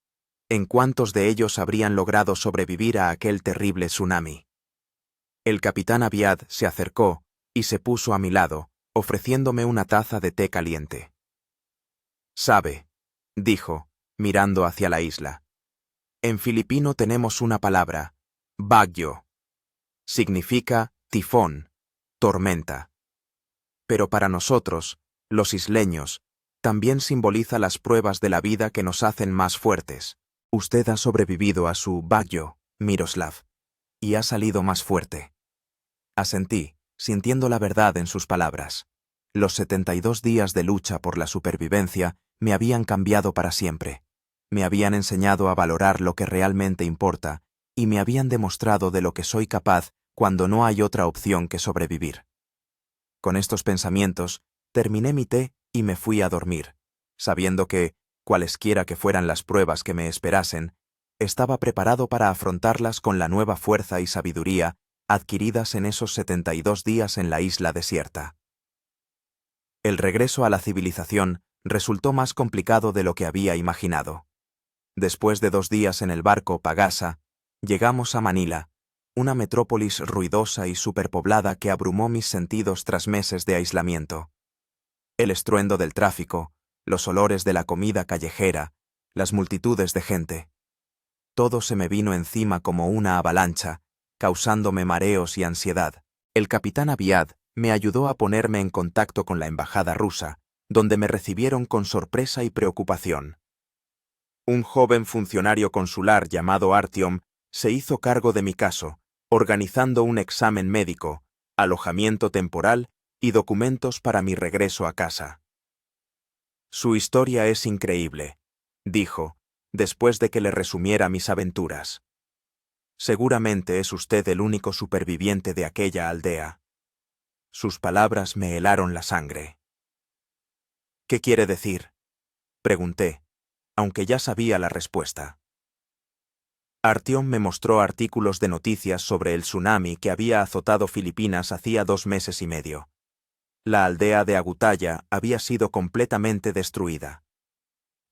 en cuántos de ellos habrían logrado sobrevivir a aquel terrible tsunami. El capitán Abiad se acercó y se puso a mi lado, ofreciéndome una taza de té caliente. «Sabe», dijo, mirando hacia la isla. «En filipino tenemos una palabra, bagyo. Significa tifón, tormenta. Pero para nosotros, los isleños, también simboliza las pruebas de la vida que nos hacen más fuertes. Usted ha sobrevivido a su bagyo, Miroslav, y ha salido más fuerte». Asentí, sintiendo la verdad en sus palabras. Los 72 días de lucha por la supervivencia me habían cambiado para siempre. Me habían enseñado a valorar lo que realmente importa y me habían demostrado de lo que soy capaz cuando no hay otra opción que sobrevivir. Con estos pensamientos, terminé mi té y me fui a dormir, sabiendo que, cualesquiera que fueran las pruebas que me esperasen, estaba preparado para afrontarlas con la nueva fuerza y sabiduría adquiridas en esos 72 días en la isla desierta. El regreso a la civilización resultó más complicado de lo que había imaginado. Después de 2 días en el barco Pagasa, llegamos a Manila, una metrópolis ruidosa y superpoblada que abrumó mis sentidos tras meses de aislamiento. El estruendo del tráfico, los olores de la comida callejera, las multitudes de gente. Todo se me vino encima como una avalancha, causándome mareos y ansiedad. El capitán Abiad me ayudó a ponerme en contacto con la embajada rusa, donde me recibieron con sorpresa y preocupación. Un joven funcionario consular llamado Artyom se hizo cargo de mi caso, organizando un examen médico, alojamiento temporal y documentos para mi regreso a casa. «Su historia es increíble», dijo, después de que le resumiera mis aventuras. «Seguramente es usted el único superviviente de aquella aldea». Sus palabras me helaron la sangre. «¿Qué quiere decir?», pregunté, aunque ya sabía la respuesta. Artyom me mostró artículos de noticias sobre el tsunami que había azotado Filipinas hacía 2 meses y medio. La aldea de Agutaya había sido completamente destruida.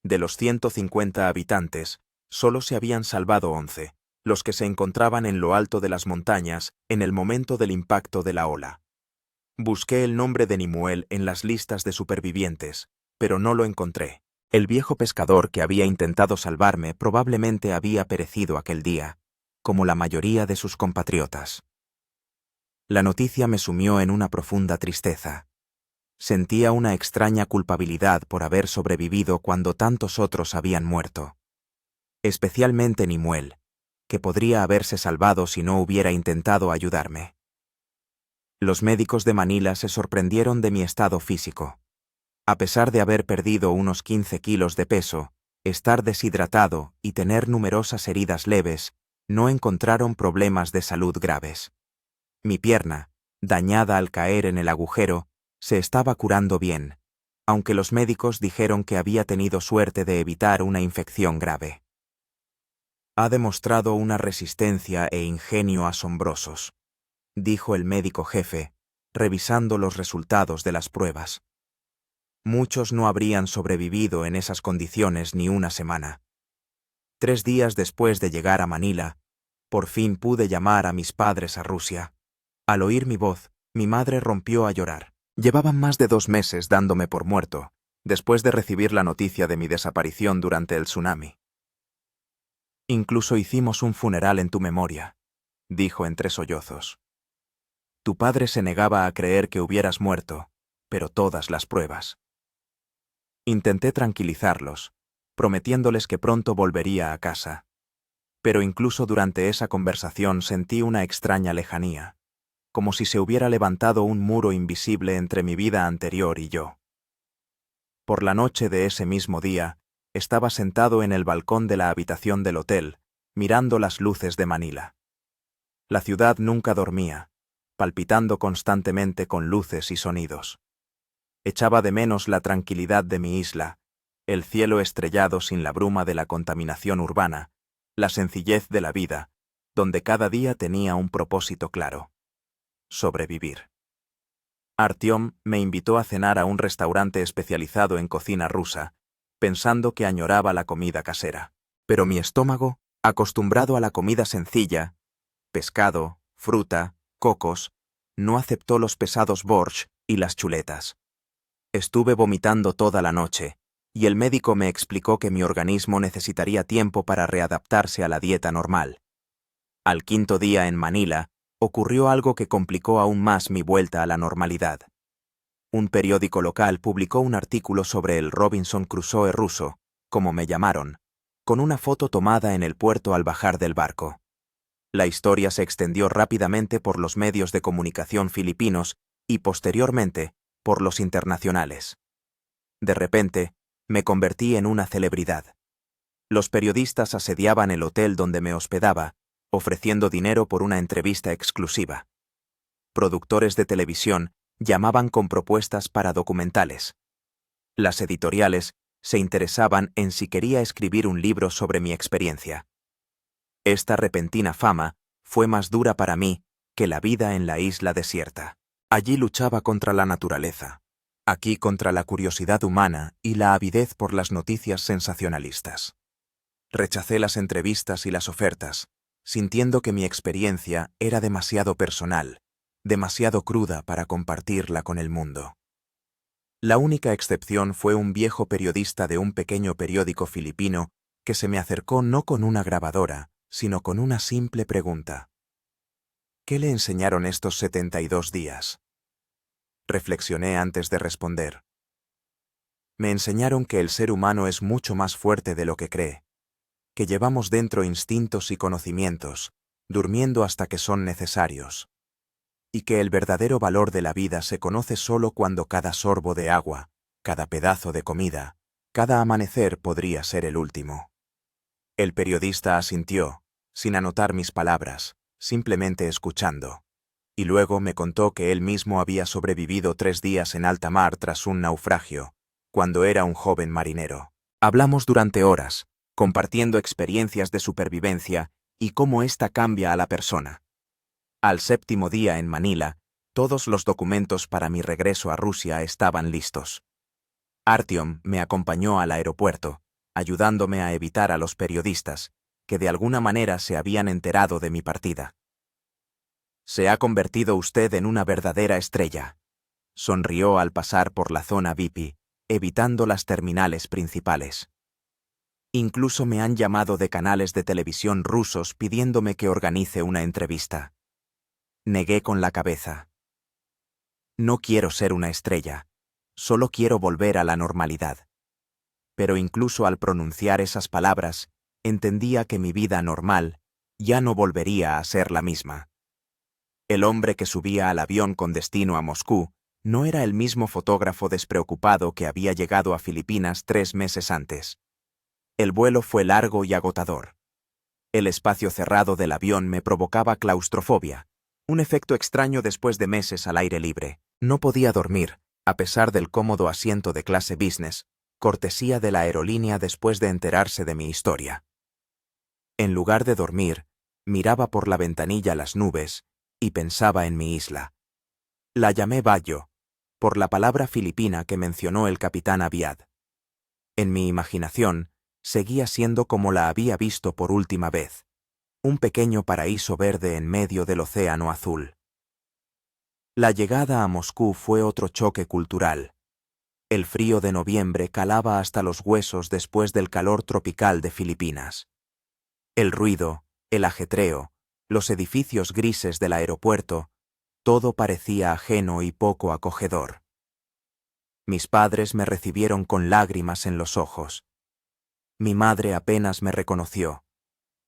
De los 150 habitantes, solo se habían salvado 11, los que se encontraban en lo alto de las montañas en el momento del impacto de la ola. Busqué el nombre de Nimue en las listas de supervivientes, pero no lo encontré. El viejo pescador que había intentado salvarme probablemente había perecido aquel día, como la mayoría de sus compatriotas. La noticia me sumió en una profunda tristeza. Sentía una extraña culpabilidad por haber sobrevivido cuando tantos otros habían muerto. Especialmente Nimue, que podría haberse salvado si no hubiera intentado ayudarme. Los médicos de Manila se sorprendieron de mi estado físico. A pesar de haber perdido unos 15 kilos de peso, estar deshidratado y tener numerosas heridas leves, no encontraron problemas de salud graves. Mi pierna, dañada al caer en el agujero, se estaba curando bien, aunque los médicos dijeron que había tenido suerte de evitar una infección grave. «Ha demostrado una resistencia e ingenio asombrosos», dijo el médico jefe, revisando los resultados de las pruebas. «Muchos no habrían sobrevivido en esas condiciones ni una semana». 3 días después de llegar a Manila, por fin pude llamar a mis padres a Rusia. Al oír mi voz, mi madre rompió a llorar. Llevaban más de 2 meses dándome por muerto, después de recibir la noticia de mi desaparición durante el tsunami. «Incluso hicimos un funeral en tu memoria», dijo entre sollozos. «Tu padre se negaba a creer que hubieras muerto, pero todas las pruebas». Intenté tranquilizarlos, prometiéndoles que pronto volvería a casa. Pero incluso durante esa conversación sentí una extraña lejanía, como si se hubiera levantado un muro invisible entre mi vida anterior y yo. Por la noche de ese mismo día, estaba sentado en el balcón de la habitación del hotel, mirando las luces de Manila. La ciudad nunca dormía, palpitando constantemente con luces y sonidos. Echaba de menos la tranquilidad de mi isla, el cielo estrellado sin la bruma de la contaminación urbana, la sencillez de la vida, donde cada día tenía un propósito claro: sobrevivir. Artyom me invitó a cenar a un restaurante especializado en cocina rusa, pensando que añoraba la comida casera. Pero mi estómago, acostumbrado a la comida sencilla, pescado, fruta, cocos, no aceptó los pesados borscht y las chuletas. Estuve vomitando toda la noche, y el médico me explicó que mi organismo necesitaría tiempo para readaptarse a la dieta normal. Al quinto día en Manila, ocurrió algo que complicó aún más mi vuelta a la normalidad. Un periódico local publicó un artículo sobre el Robinson Crusoe ruso, como me llamaron, con una foto tomada en el puerto al bajar del barco. La historia se extendió rápidamente por los medios de comunicación filipinos y, posteriormente, por los internacionales. De repente, me convertí en una celebridad. Los periodistas asediaban el hotel donde me hospedaba, ofreciendo dinero por una entrevista exclusiva. Productores de televisión llamaban con propuestas para documentales. Las editoriales se interesaban en si quería escribir un libro sobre mi experiencia. Esta repentina fama fue más dura para mí que la vida en la isla desierta. Allí luchaba contra la naturaleza, aquí contra la curiosidad humana y la avidez por las noticias sensacionalistas. Rechacé las entrevistas y las ofertas, sintiendo que mi experiencia era demasiado personal, demasiado cruda para compartirla con el mundo. La única excepción fue un viejo periodista de un pequeño periódico filipino que se me acercó no con una grabadora, sino con una simple pregunta. ¿Qué le enseñaron estos 72 días? Reflexioné antes de responder. Me enseñaron que el ser humano es mucho más fuerte de lo que cree, que llevamos dentro instintos y conocimientos, durmiendo hasta que son necesarios, y que el verdadero valor de la vida se conoce solo cuando cada sorbo de agua, cada pedazo de comida, cada amanecer podría ser el último. El periodista asintió, sin anotar mis palabras, simplemente escuchando, y luego me contó que él mismo había sobrevivido 3 días en alta mar tras un naufragio, cuando era un joven marinero. Hablamos durante horas, compartiendo experiencias de supervivencia y cómo ésta cambia a la persona. Al 7º día en Manila, todos los documentos para mi regreso a Rusia estaban listos. Artyom me acompañó al aeropuerto, ayudándome a evitar a los periodistas, que de alguna manera se habían enterado de mi partida. «Se ha convertido usted en una verdadera estrella», sonrió al pasar por la zona VIP, evitando las terminales principales. Incluso me han llamado de canales de televisión rusos pidiéndome que organice una entrevista. Negué con la cabeza. No quiero ser una estrella, solo quiero volver a la normalidad. Pero incluso al pronunciar esas palabras, entendía que mi vida normal ya no volvería a ser la misma. El hombre que subía al avión con destino a Moscú no era el mismo fotógrafo despreocupado que había llegado a Filipinas 3 meses antes. El vuelo fue largo y agotador. El espacio cerrado del avión me provocaba claustrofobia, un efecto extraño después de meses al aire libre. No podía dormir, a pesar del cómodo asiento de clase business, cortesía de la aerolínea después de enterarse de mi historia. En lugar de dormir, miraba por la ventanilla las nubes y pensaba en mi isla. La llamé Bayo, por la palabra filipina que mencionó el capitán Aviad. En mi imaginación, seguía siendo como la había visto por última vez, un pequeño paraíso verde en medio del océano azul. La llegada a Moscú fue otro choque cultural. El frío de noviembre calaba hasta los huesos después del calor tropical de Filipinas. El ruido, el ajetreo, los edificios grises del aeropuerto, todo parecía ajeno y poco acogedor. Mis padres me recibieron con lágrimas en los ojos. Mi madre apenas me reconoció.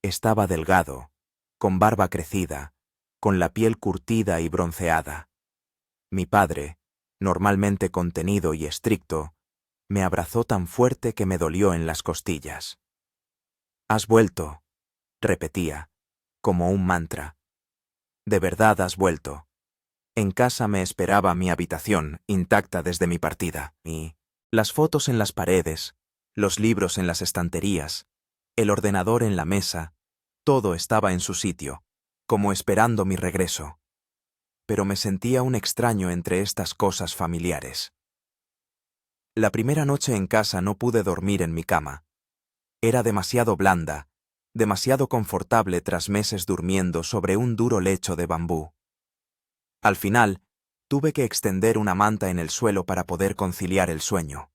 Estaba delgado, con barba crecida, con la piel curtida y bronceada. Mi padre, normalmente contenido y estricto, Me abrazó tan fuerte que me dolió en las costillas. «Has vuelto», repetía, como un mantra. «De verdad has vuelto». En casa me esperaba mi habitación, intacta desde mi partida, y las fotos en las paredes, los libros en las estanterías, el ordenador en la mesa, todo estaba en su sitio, como esperando mi regreso. Pero me sentía un extraño entre estas cosas familiares. La primera noche en casa no pude dormir en mi cama. Era demasiado blanda, demasiado confortable tras meses durmiendo sobre un duro lecho de bambú. Al final, tuve que extender una manta en el suelo para poder conciliar el sueño.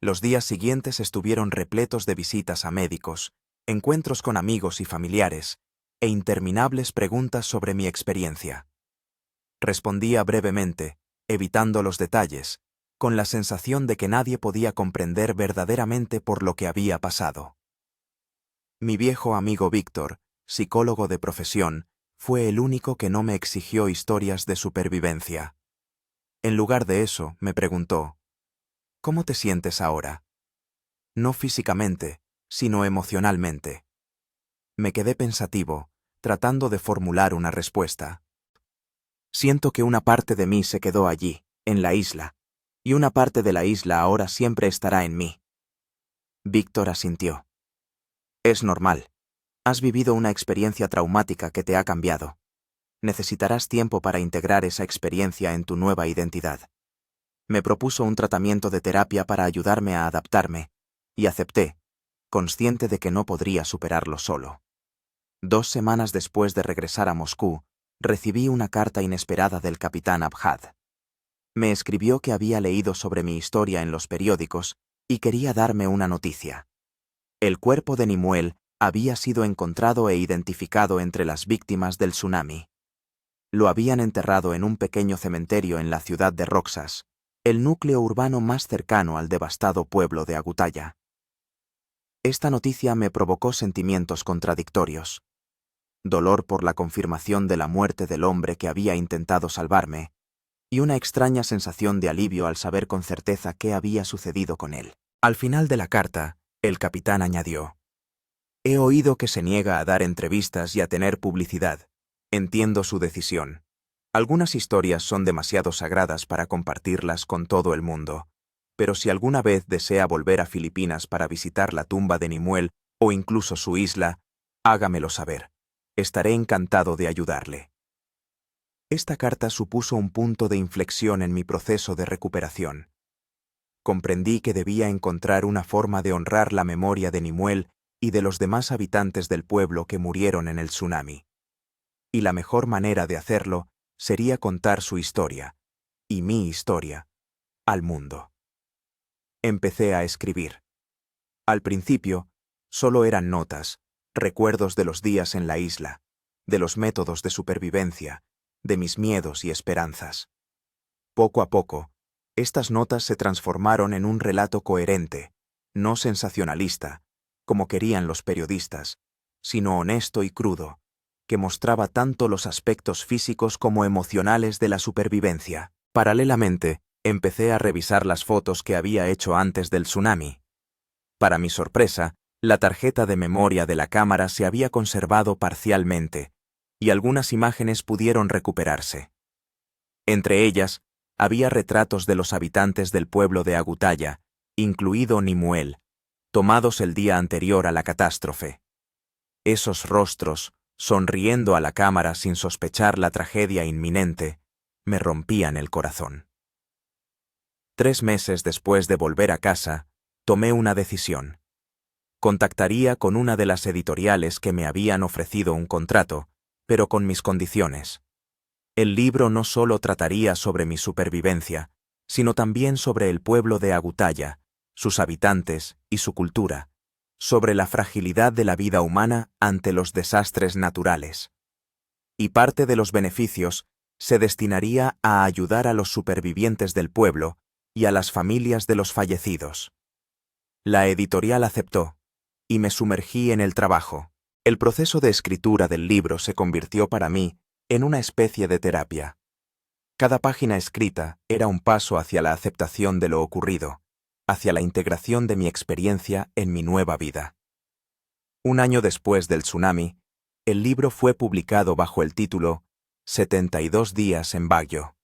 Los días siguientes estuvieron repletos de visitas a médicos, encuentros con amigos y familiares, e interminables preguntas sobre mi experiencia. Respondía brevemente, evitando los detalles, con la sensación de que nadie podía comprender verdaderamente por lo que había pasado. Mi viejo amigo Víctor, psicólogo de profesión, fue el único que no me exigió historias de supervivencia. En lugar de eso, me preguntó, «¿Cómo te sientes ahora?» No físicamente, sino emocionalmente. Me quedé pensativo, tratando de formular una respuesta. Siento que una parte de mí se quedó allí, en la isla, y una parte de la isla ahora siempre estará en mí. Víctor asintió. Es normal. Has vivido una experiencia traumática que te ha cambiado. Necesitarás tiempo para integrar esa experiencia en tu nueva identidad. Me propuso un tratamiento de terapia para ayudarme a adaptarme, y acepté, consciente de que no podría superarlo solo. 2 semanas después de regresar a Moscú, recibí una carta inesperada del capitán Abjad. Me escribió que había leído sobre mi historia en los periódicos y quería darme una noticia. El cuerpo de Nimue había sido encontrado e identificado entre las víctimas del tsunami. Lo habían enterrado en un pequeño cementerio en la ciudad de Roxas, el núcleo urbano más cercano al devastado pueblo de Agutaya. Esta noticia me provocó sentimientos contradictorios. Dolor por la confirmación de la muerte del hombre que había intentado salvarme, y una extraña sensación de alivio al saber con certeza qué había sucedido con él. Al final de la carta, el capitán añadió, «He oído que se niega a dar entrevistas y a tener publicidad. Entiendo su decisión. Algunas historias son demasiado sagradas para compartirlas con todo el mundo. Pero si alguna vez desea volver a Filipinas para visitar la tumba de Nimue o incluso su isla, hágamelo saber. Estaré encantado de ayudarle». Esta carta supuso un punto de inflexión en mi proceso de recuperación. Comprendí que debía encontrar una forma de honrar la memoria de Nimue y de los demás habitantes del pueblo que murieron en el tsunami. Y la mejor manera de hacerlo sería contar su historia, y mi historia, al mundo. Empecé a escribir. Al principio, solo eran notas, recuerdos de los días en la isla, de los métodos de supervivencia, de mis miedos y esperanzas. Poco a poco, estas notas se transformaron en un relato coherente, no sensacionalista, como querían los periodistas, sino honesto y crudo, que mostraba tanto los aspectos físicos como emocionales de la supervivencia. Paralelamente, empecé a revisar las fotos que había hecho antes del tsunami. Para mi sorpresa, la tarjeta de memoria de la cámara se había conservado parcialmente, y algunas imágenes pudieron recuperarse. Entre ellas, había retratos de los habitantes del pueblo de Agutaya, incluido Nimue, tomados el día anterior a la catástrofe. Esos rostros, sonriendo a la cámara sin sospechar la tragedia inminente, me rompían el corazón. 3 meses después de volver a casa, tomé una decisión. Contactaría con una de las editoriales que me habían ofrecido un contrato, pero con mis condiciones. El libro no solo trataría sobre mi supervivencia, sino también sobre el pueblo de Agutaya, sus habitantes y su cultura, sobre la fragilidad de la vida humana ante los desastres naturales. Y parte de los beneficios se destinaría a ayudar a los supervivientes del pueblo y a las familias de los fallecidos. La editorial aceptó, y me sumergí en el trabajo. El proceso de escritura del libro se convirtió para mí en una especie de terapia. Cada página escrita era un paso hacia la aceptación de lo ocurrido, hacia la integración de mi experiencia en mi nueva vida. Un año después del tsunami, el libro fue publicado bajo el título 72 días en Baguio.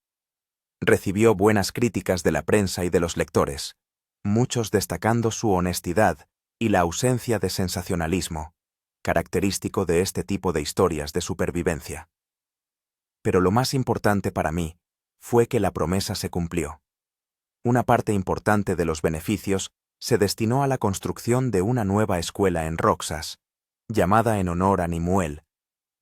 Recibió buenas críticas de la prensa y de los lectores, muchos destacando su honestidad y la ausencia de sensacionalismo, característico de este tipo de historias de supervivencia. Pero lo más importante para mí fue que la promesa se cumplió. Una parte importante de los beneficios se destinó a la construcción de una nueva escuela en Roxas, llamada en honor a Nimue,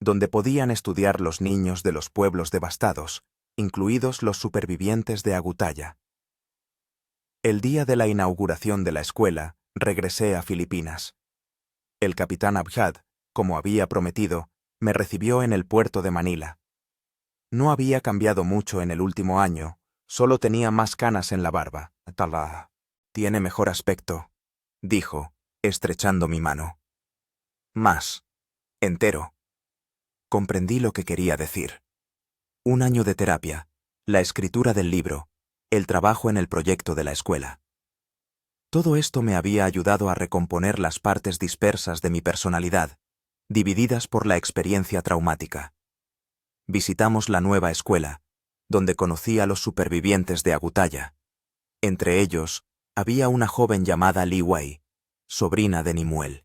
donde podían estudiar los niños de los pueblos devastados, incluidos los supervivientes de Agutaya. El día de la inauguración de la escuela, regresé a Filipinas. El capitán Abjad, como había prometido, me recibió en el puerto de Manila. No había cambiado mucho en el último año, solo tenía más canas en la barba. Tala. Tiene mejor aspecto, dijo, estrechando mi mano. Más. Entero. Comprendí lo que quería decir. Un año de terapia, la escritura del libro, el trabajo en el proyecto de la escuela. Todo esto me había ayudado a recomponer las partes dispersas de mi personalidad, divididas por la experiencia traumática. Visitamos la nueva escuela, donde conocí a los supervivientes de Agutaya. Entre ellos, había una joven llamada Li Wei, sobrina de Nimue.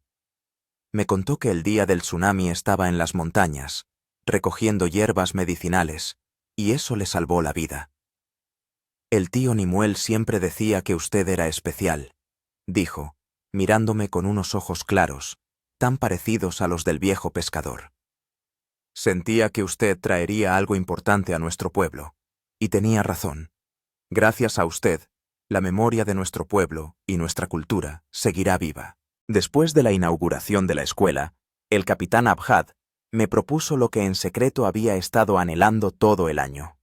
Me contó que el día del tsunami estaba en las montañas, recogiendo hierbas medicinales, y eso le salvó la vida. El tío Nimue siempre decía que usted era especial, dijo, mirándome con unos ojos claros, tan parecidos a los del viejo pescador. Sentía que usted traería algo importante a nuestro pueblo, y tenía razón. Gracias a usted, la memoria de nuestro pueblo y nuestra cultura seguirá viva. Después de la inauguración de la escuela, el capitán Abjad me propuso lo que en secreto había estado anhelando todo el año.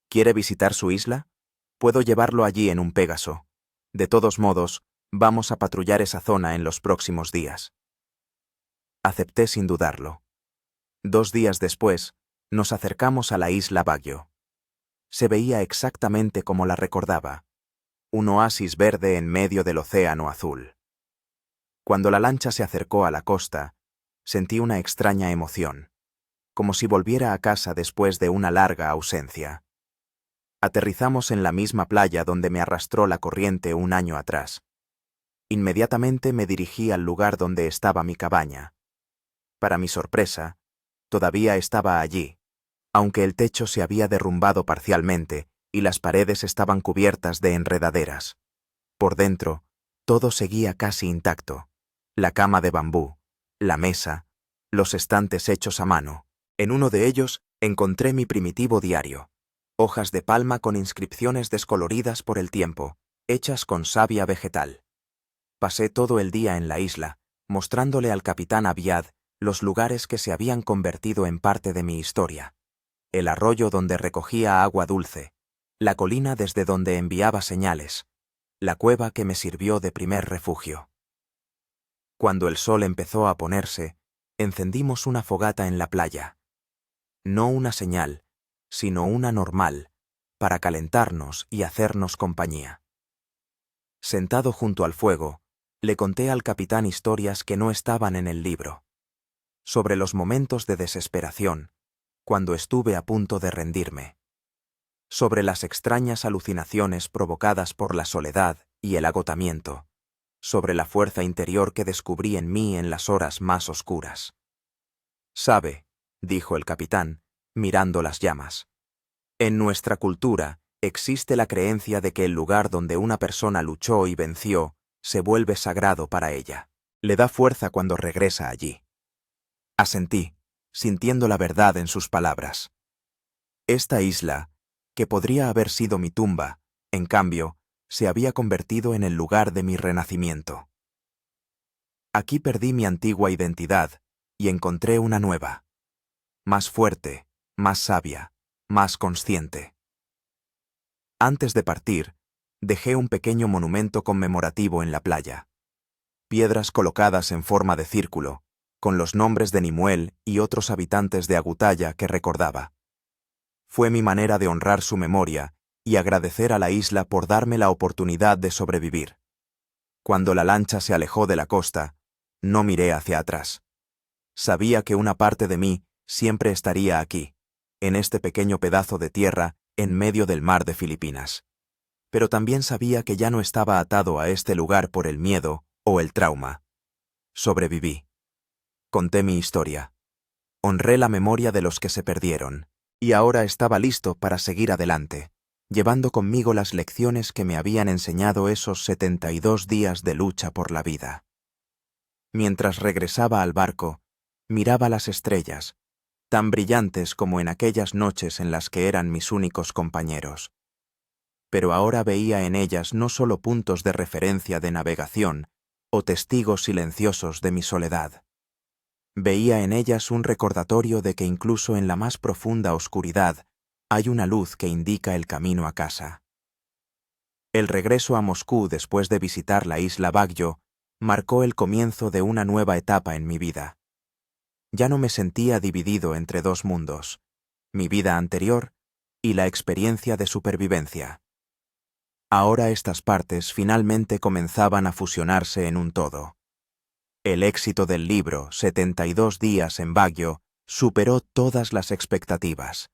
¿Quiere visitar su isla? Puedo llevarlo allí en un Pégaso. De todos modos, vamos a patrullar esa zona en los próximos días. Acepté sin dudarlo. 2 días después, nos acercamos a la isla Baguio. Se veía exactamente como la recordaba, un oasis verde en medio del océano azul. Cuando la lancha se acercó a la costa, sentí una extraña emoción, como si volviera a casa después de una larga ausencia. Aterrizamos en la misma playa donde me arrastró la corriente un año atrás. Inmediatamente me dirigí al lugar donde estaba mi cabaña. Para mi sorpresa, todavía estaba allí, aunque el techo se había derrumbado parcialmente y las paredes estaban cubiertas de enredaderas. Por dentro, todo seguía casi intacto. La cama de bambú, la mesa, los estantes hechos a mano. En uno de ellos encontré mi primitivo diario, hojas de palma con inscripciones descoloridas por el tiempo, hechas con savia vegetal. Pasé todo el día en la isla, mostrándole al capitán Abjad los lugares que se habían convertido en parte de mi historia. El arroyo donde recogía agua dulce, la colina desde donde enviaba señales, la cueva que me sirvió de primer refugio. Cuando el sol empezó a ponerse, encendimos una fogata en la playa. No una señal, sino una normal, para calentarnos y hacernos compañía. Sentado junto al fuego, le conté al capitán historias que no estaban en el libro. Sobre los momentos de desesperación, cuando estuve a punto de rendirme. Sobre las extrañas alucinaciones provocadas por la soledad y el agotamiento. Sobre la fuerza interior que descubrí en mí en las horas más oscuras. «Sabe», dijo el capitán, mirando las llamas, «en nuestra cultura existe la creencia de que el lugar donde una persona luchó y venció se vuelve sagrado para ella. Le da fuerza cuando regresa allí». Asentí, sintiendo la verdad en sus palabras. Esta isla, que podría haber sido mi tumba, en cambio, se había convertido en el lugar de mi renacimiento. Aquí perdí mi antigua identidad y encontré una nueva, más fuerte, más sabia, más consciente. Antes de partir, dejé un pequeño monumento conmemorativo en la playa. Piedras colocadas en forma de círculo, con los nombres de Nimue y otros habitantes de Agutaya que recordaba. Fue mi manera de honrar su memoria y agradecer a la isla por darme la oportunidad de sobrevivir. Cuando la lancha se alejó de la costa, no miré hacia atrás. Sabía que una parte de mí siempre estaría aquí, en este pequeño pedazo de tierra en medio del mar de Filipinas. Pero también sabía que ya no estaba atado a este lugar por el miedo o el trauma. Sobreviví. Conté mi historia. Honré la memoria de los que se perdieron, y ahora estaba listo para seguir adelante, llevando conmigo las lecciones que me habían enseñado esos 72 días de lucha por la vida. Mientras regresaba al barco, miraba las estrellas, tan brillantes como en aquellas noches en las que eran mis únicos compañeros. Pero ahora veía en ellas no solo puntos de referencia de navegación o testigos silenciosos de mi soledad. Veía en ellas un recordatorio de que incluso en la más profunda oscuridad hay una luz que indica el camino a casa. El regreso a Moscú después de visitar la isla Baguio marcó el comienzo de una nueva etapa en mi vida. Ya no me sentía dividido entre dos mundos, mi vida anterior y la experiencia de supervivencia. Ahora estas partes finalmente comenzaban a fusionarse en un todo. El éxito del libro 72 días en Baguio superó todas las expectativas.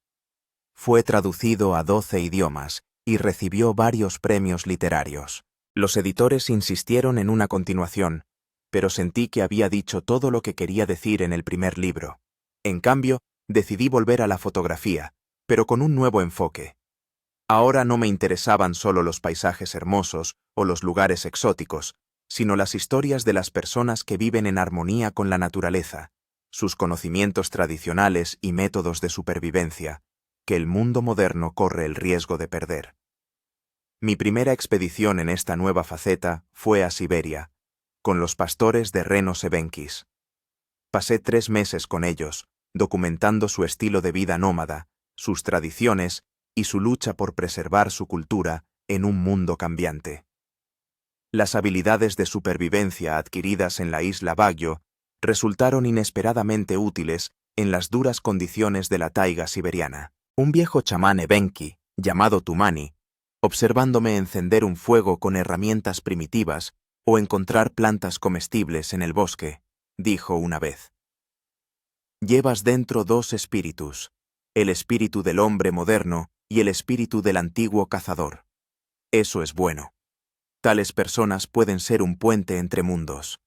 Fue traducido a 12 idiomas y recibió varios premios literarios. Los editores insistieron en una continuación, pero sentí que había dicho todo lo que quería decir en el primer libro. En cambio, decidí volver a la fotografía, pero con un nuevo enfoque. Ahora no me interesaban solo los paisajes hermosos o los lugares exóticos, sino las historias de las personas que viven en armonía con la naturaleza, sus conocimientos tradicionales y métodos de supervivencia, que el mundo moderno corre el riesgo de perder. Mi primera expedición en esta nueva faceta fue a Siberia, con los pastores de Reno Sebenkis. Pasé 3 meses con ellos, documentando su estilo de vida nómada, sus tradiciones y su lucha por preservar su cultura en un mundo cambiante. Las habilidades de supervivencia adquiridas en la isla Baguio resultaron inesperadamente útiles en las duras condiciones de la taiga siberiana. Un viejo chamán ebenki, llamado Tumani, observándome encender un fuego con herramientas primitivas o encontrar plantas comestibles en el bosque, dijo una vez: «Llevas dentro 2 espíritus, el espíritu del hombre moderno y el espíritu del antiguo cazador. Eso es bueno. Tales personas pueden ser un puente entre mundos».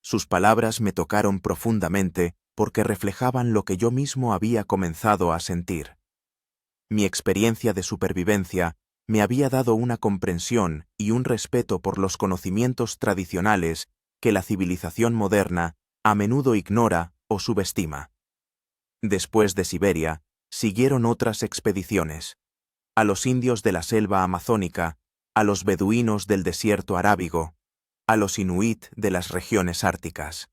Sus palabras me tocaron profundamente porque reflejaban lo que yo mismo había comenzado a sentir. Mi experiencia de supervivencia me había dado una comprensión y un respeto por los conocimientos tradicionales que la civilización moderna a menudo ignora o subestima. Después de Siberia, siguieron otras expediciones, a los indios de la selva amazónica, a los beduinos del desierto arábigo, a los inuit de las regiones árticas.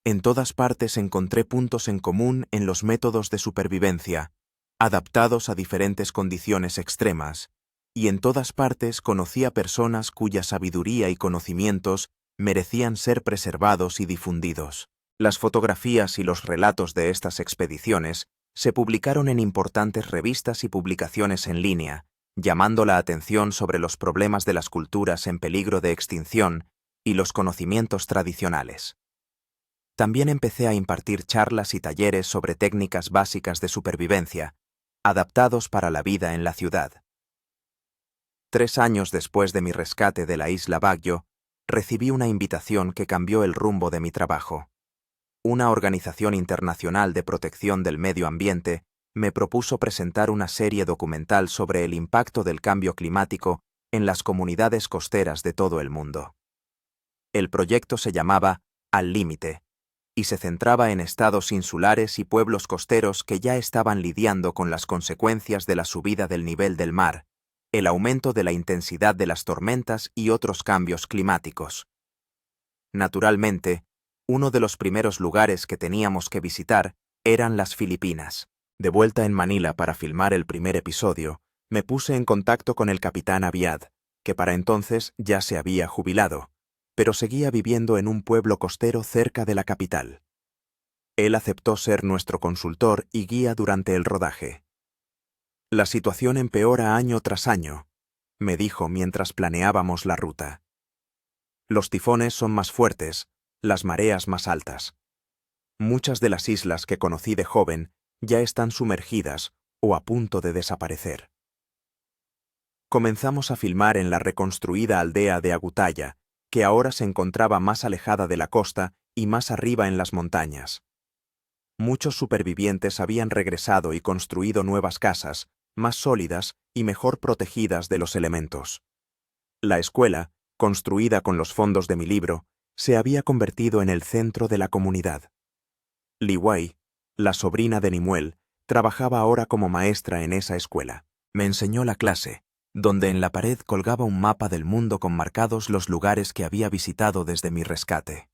En todas partes encontré puntos en común en los métodos de supervivencia, adaptados a diferentes condiciones extremas, y en todas partes conocí a personas cuya sabiduría y conocimientos merecían ser preservados y difundidos. Las fotografías y los relatos de estas expediciones se publicaron en importantes revistas y publicaciones en línea, llamando la atención sobre los problemas de las culturas en peligro de extinción y los conocimientos tradicionales. También empecé a impartir charlas y talleres sobre técnicas básicas de supervivencia, adaptados para la vida en la ciudad. 3 años después de mi rescate de la isla Baguio, recibí una invitación que cambió el rumbo de mi trabajo. Una organización internacional de protección del medio ambiente me propuso presentar una serie documental sobre el impacto del cambio climático en las comunidades costeras de todo el mundo. El proyecto se llamaba Al Límite y se centraba en estados insulares y pueblos costeros que ya estaban lidiando con las consecuencias de la subida del nivel del mar, el aumento de la intensidad de las tormentas y otros cambios climáticos. Naturalmente, uno de los primeros lugares que teníamos que visitar eran las Filipinas. De vuelta en Manila para filmar el primer episodio, me puse en contacto con el capitán Aviad, que para entonces ya se había jubilado, pero seguía viviendo en un pueblo costero cerca de la capital. Él aceptó ser nuestro consultor y guía durante el rodaje. La situación empeora año tras año, me dijo mientras planeábamos la ruta. Los tifones son más fuertes, las mareas más altas. Muchas de las islas que conocí de joven ya están sumergidas o a punto de desaparecer. Comenzamos a filmar en la reconstruida aldea de Agutaya, que ahora se encontraba más alejada de la costa y más arriba en las montañas. Muchos supervivientes habían regresado y construido nuevas casas, más sólidas y mejor protegidas de los elementos. La escuela, construida con los fondos de mi libro, se había convertido en el centro de la comunidad. Li Wei, la sobrina de Nimuel, trabajaba ahora como maestra en esa escuela. Me enseñó la clase, donde en la pared colgaba un mapa del mundo con marcados los lugares que había visitado desde mi rescate.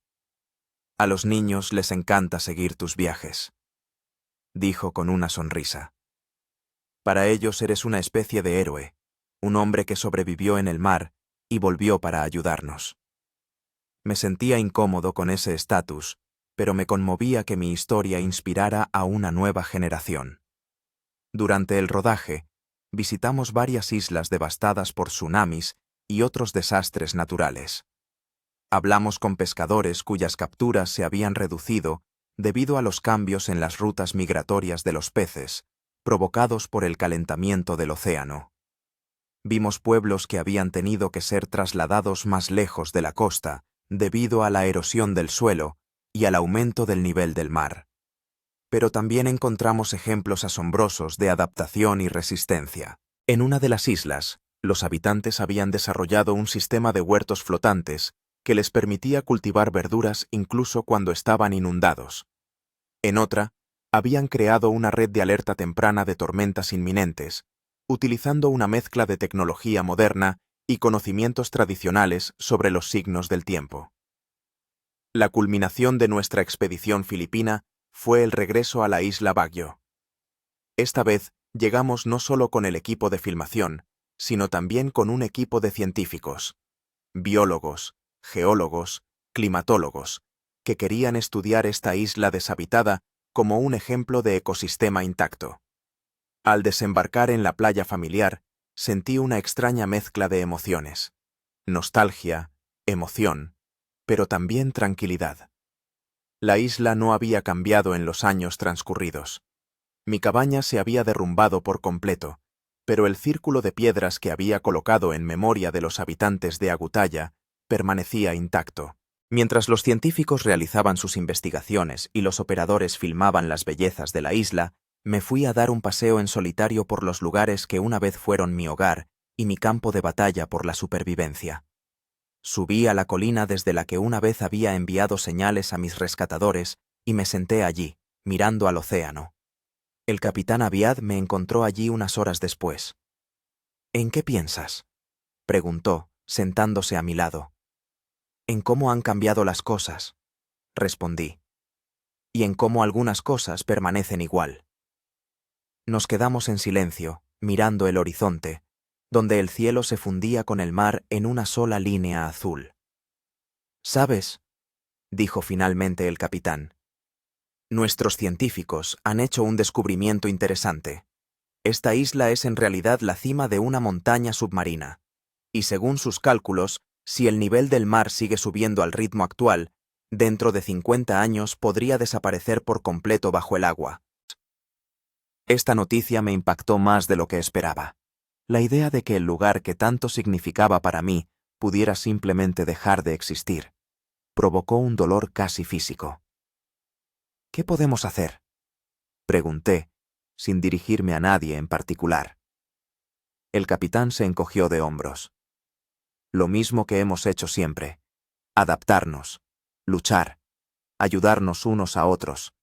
A los niños les encanta seguir tus viajes, dijo con una sonrisa. Para ellos eres una especie de héroe, un hombre que sobrevivió en el mar y volvió para ayudarnos. Me sentía incómodo con ese estatus, pero me conmovía que mi historia inspirara a una nueva generación. Durante el rodaje, visitamos varias islas devastadas por tsunamis y otros desastres naturales. Hablamos con pescadores cuyas capturas se habían reducido debido a los cambios en las rutas migratorias de los peces, provocados por el calentamiento del océano. Vimos pueblos que habían tenido que ser trasladados más lejos de la costa debido a la erosión del suelo y al aumento del nivel del mar. Pero también encontramos ejemplos asombrosos de adaptación y resistencia. En una de las islas, los habitantes habían desarrollado un sistema de huertos flotantes que les permitía cultivar verduras incluso cuando estaban inundados. En otra, habían creado una red de alerta temprana de tormentas inminentes, utilizando una mezcla de tecnología moderna y conocimientos tradicionales sobre los signos del tiempo. La culminación de nuestra expedición filipina fue el regreso a la isla Baguio. Esta vez llegamos no solo con el equipo de filmación, sino también con un equipo de científicos, biólogos, geólogos, climatólogos, que querían estudiar esta isla deshabitada como un ejemplo de ecosistema intacto. Al desembarcar en la playa familiar, sentí una extraña mezcla de emociones: nostalgia, emoción, pero también tranquilidad. La isla no había cambiado en los años transcurridos. Mi cabaña se había derrumbado por completo, pero el círculo de piedras que había colocado en memoria de los habitantes de Agutaya permanecía intacto. Mientras los científicos realizaban sus investigaciones y los operadores filmaban las bellezas de la isla, me fui a dar un paseo en solitario por los lugares que una vez fueron mi hogar y mi campo de batalla por la supervivencia. Subí a la colina desde la que una vez había enviado señales a mis rescatadores y me senté allí, mirando al océano. El capitán Abiad me encontró allí unas horas después. «¿En qué piensas?», preguntó, sentándose a mi lado. «En cómo han cambiado las cosas», respondí, «y en cómo algunas cosas permanecen igual». Nos quedamos en silencio, mirando el horizonte, donde el cielo se fundía con el mar en una sola línea azul. «¿Sabes?», dijo finalmente el capitán. «Nuestros científicos han hecho un descubrimiento interesante. Esta isla es en realidad la cima de una montaña submarina, y según sus cálculos, si el nivel del mar sigue subiendo al ritmo actual, dentro de 50 años podría desaparecer por completo bajo el agua». Esta noticia me impactó más de lo que esperaba. La idea de que el lugar que tanto significaba para mí pudiera simplemente dejar de existir provocó un dolor casi físico. «¿Qué podemos hacer?», pregunté, sin dirigirme a nadie en particular. El capitán se encogió de hombros. «Lo mismo que hemos hecho siempre: adaptarnos, luchar, ayudarnos unos a otros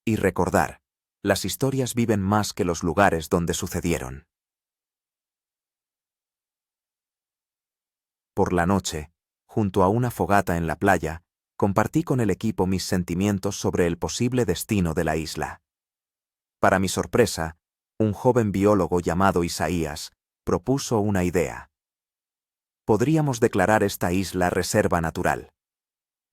y recordar, las historias viven más que los lugares donde sucedieron». Por la noche, junto a una fogata en la playa, compartí con el equipo mis sentimientos sobre el posible destino de la isla. Para mi sorpresa, un joven biólogo llamado Isaías propuso una idea. Podríamos declarar esta isla reserva natural,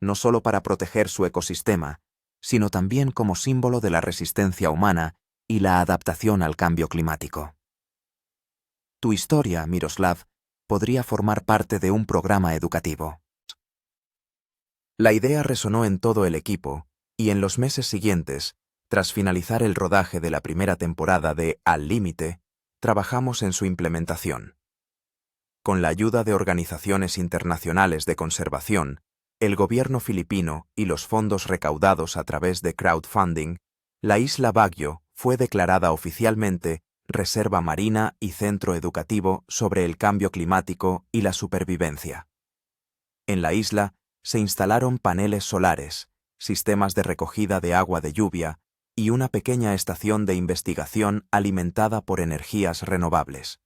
no solo para proteger su ecosistema, sino también como símbolo de la resistencia humana y la adaptación al cambio climático. Tu historia, Miroslav, podría formar parte de un programa educativo. La idea resonó en todo el equipo, y en los meses siguientes, tras finalizar el rodaje de la primera temporada de Al Límite, trabajamos en su implementación. Con la ayuda de organizaciones internacionales de conservación, el gobierno filipino y los fondos recaudados a través de crowdfunding, la isla Baguio fue declarada oficialmente Reserva Marina y Centro Educativo sobre el Cambio Climático y la Supervivencia. En la isla se instalaron paneles solares, sistemas de recogida de agua de lluvia y una pequeña estación de investigación alimentada por energías renovables.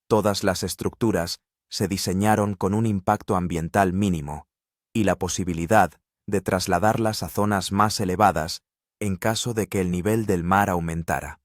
Todas las estructuras se diseñaron con un impacto ambiental mínimo y la posibilidad de trasladarlas a zonas más elevadas en caso de que el nivel del mar aumentara.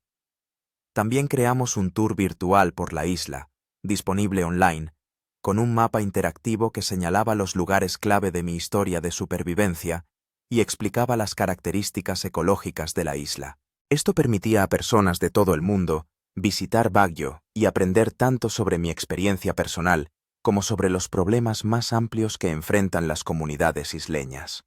También creamos un tour virtual por la isla, disponible online, con un mapa interactivo que señalaba los lugares clave de mi historia de supervivencia y explicaba las características ecológicas de la isla. Esto permitía a personas de todo el mundo visitar Baguio y aprender tanto sobre mi experiencia personal como sobre los problemas más amplios que enfrentan las comunidades isleñas.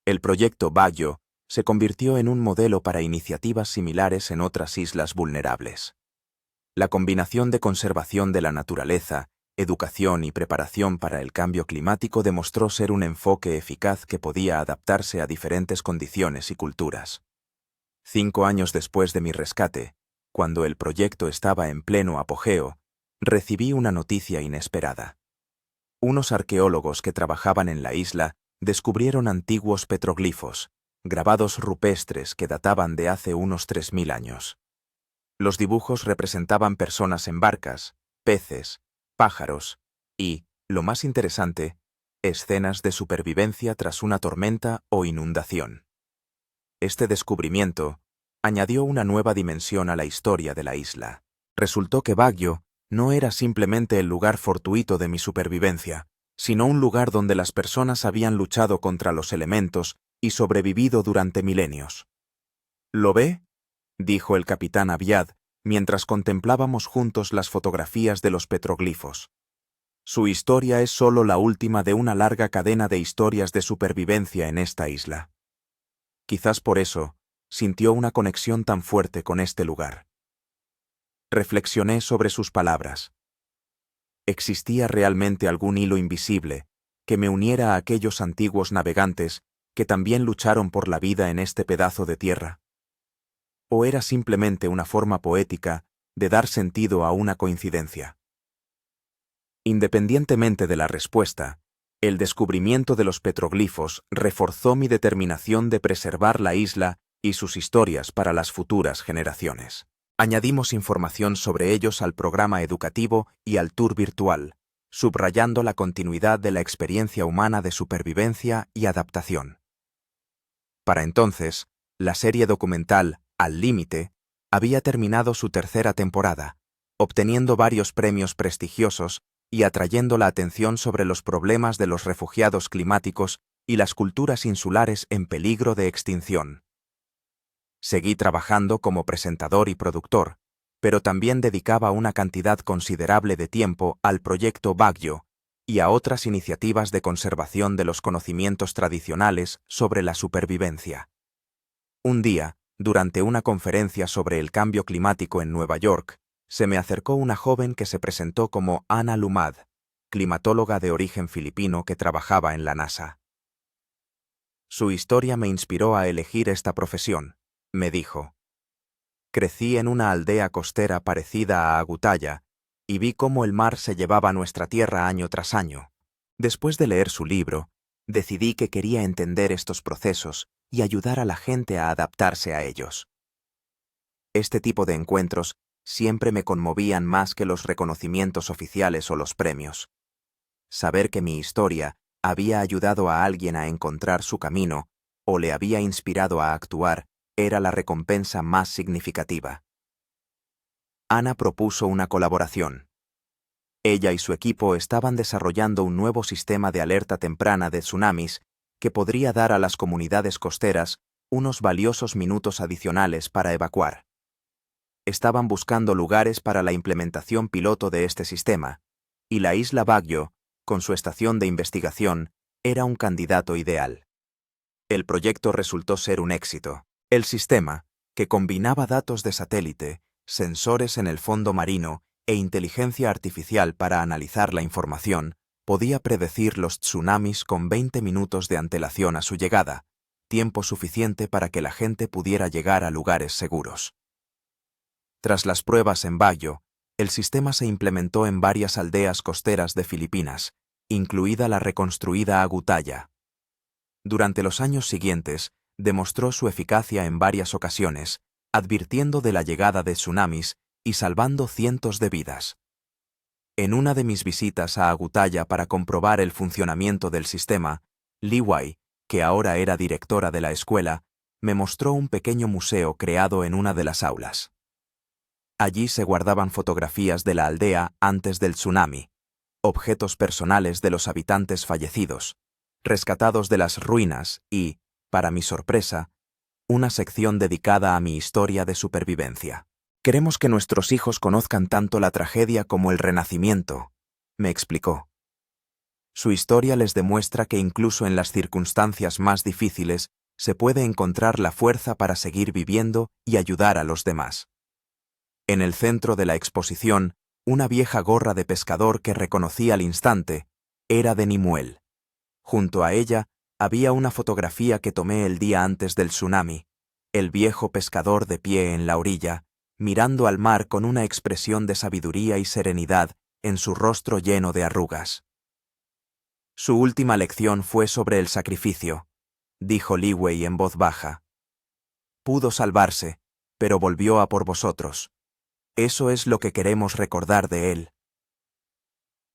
El proyecto Baguio se convirtió en un modelo para iniciativas similares en otras islas vulnerables. La combinación de conservación de la naturaleza, educación y preparación para el cambio climático demostró ser un enfoque eficaz que podía adaptarse a diferentes condiciones y culturas. 5 años después de mi rescate, cuando el proyecto estaba en pleno apogeo, recibí una noticia inesperada. Unos arqueólogos que trabajaban en la isla descubrieron antiguos petroglifos, grabados rupestres que databan de hace unos 3000 años. Los dibujos representaban personas en barcas, peces, pájaros y, lo más interesante, escenas de supervivencia tras una tormenta o inundación. Este descubrimiento añadió una nueva dimensión a la historia de la isla. Resultó que Baguio no era simplemente el lugar fortuito de mi supervivencia, sino un lugar donde las personas habían luchado contra los elementos y sobrevivido durante milenios. ¿Lo ve?, dijo el capitán Aviad mientras contemplábamos juntos las fotografías de los petroglifos. Su historia es solo la última de una larga cadena de historias de supervivencia en esta isla. Quizás por eso sintió una conexión tan fuerte con este lugar. Reflexioné sobre sus palabras. ¿Existía realmente algún hilo invisible que me uniera a aquellos antiguos navegantes que también lucharon por la vida en este pedazo de tierra? ¿O era simplemente una forma poética de dar sentido a una coincidencia? Independientemente de la respuesta, el descubrimiento de los petroglifos reforzó mi determinación de preservar la isla y sus historias para las futuras generaciones. Añadimos información sobre ellos al programa educativo y al tour virtual, subrayando la continuidad de la experiencia humana de supervivencia y adaptación. Para entonces, la serie documental Al Límite había terminado su tercera temporada, obteniendo varios premios prestigiosos y atrayendo la atención sobre los problemas de los refugiados climáticos y las culturas insulares en peligro de extinción. Seguí trabajando como presentador y productor, pero también dedicaba una cantidad considerable de tiempo al proyecto Baguio y a otras iniciativas de conservación de los conocimientos tradicionales sobre la supervivencia. Un día, durante una conferencia sobre el cambio climático en Nueva York, se me acercó una joven que se presentó como Ana Lumad, climatóloga de origen filipino que trabajaba en la NASA. Su historia me inspiró a elegir esta profesión, me dijo. Crecí en una aldea costera parecida a Agutaya y vi cómo el mar se llevaba nuestra tierra año tras año. Después de leer su libro, decidí que quería entender estos procesos y ayudar a la gente a adaptarse a ellos. Este tipo de encuentros siempre me conmovían más que los reconocimientos oficiales o los premios. Saber que mi historia había ayudado a alguien a encontrar su camino o le había inspirado a actuar era la recompensa más significativa. Ana propuso una colaboración. Ella y su equipo estaban desarrollando un nuevo sistema de alerta temprana de tsunamis que podría dar a las comunidades costeras unos valiosos minutos adicionales para evacuar. estaban buscando lugares para la implementación piloto de este sistema, y la isla Baguio, con su estación de investigación, era un candidato ideal. El proyecto resultó ser un éxito. El sistema, que combinaba datos de satélite, sensores en el fondo marino e inteligencia artificial para analizar la información, podía predecir los tsunamis con 20 minutos de antelación a su llegada, tiempo suficiente para que la gente pudiera llegar a lugares seguros. Tras las pruebas en Baguio, el sistema se implementó en varias aldeas costeras de Filipinas, incluida la reconstruida Agutaya. Durante los años siguientes, demostró su eficacia en varias ocasiones, advirtiendo de la llegada de tsunamis y salvando cientos de vidas. En una de mis visitas a Agutaya para comprobar el funcionamiento del sistema, Li Wei, que ahora era directora de la escuela, me mostró un pequeño museo creado en una de las aulas. Allí se guardaban fotografías de la aldea antes del tsunami, objetos personales de los habitantes fallecidos, rescatados de las ruinas y, para mi sorpresa, una sección dedicada a mi historia de supervivencia. Queremos que nuestros hijos conozcan tanto la tragedia como el renacimiento, me explicó. Su historia les demuestra que incluso en las circunstancias más difíciles se puede encontrar la fuerza para seguir viviendo y ayudar a los demás. En el centro de la exposición, una vieja gorra de pescador que reconocí al instante era de Nimue. Junto a ella había una fotografía que tomé el día antes del tsunami, el viejo pescador de pie en la orilla, mirando al mar con una expresión de sabiduría y serenidad en su rostro lleno de arrugas. Su última lección fue sobre el sacrificio, dijo Li Wei en voz baja. Pudo salvarse, pero volvió a por vosotros. Eso es lo que queremos recordar de él.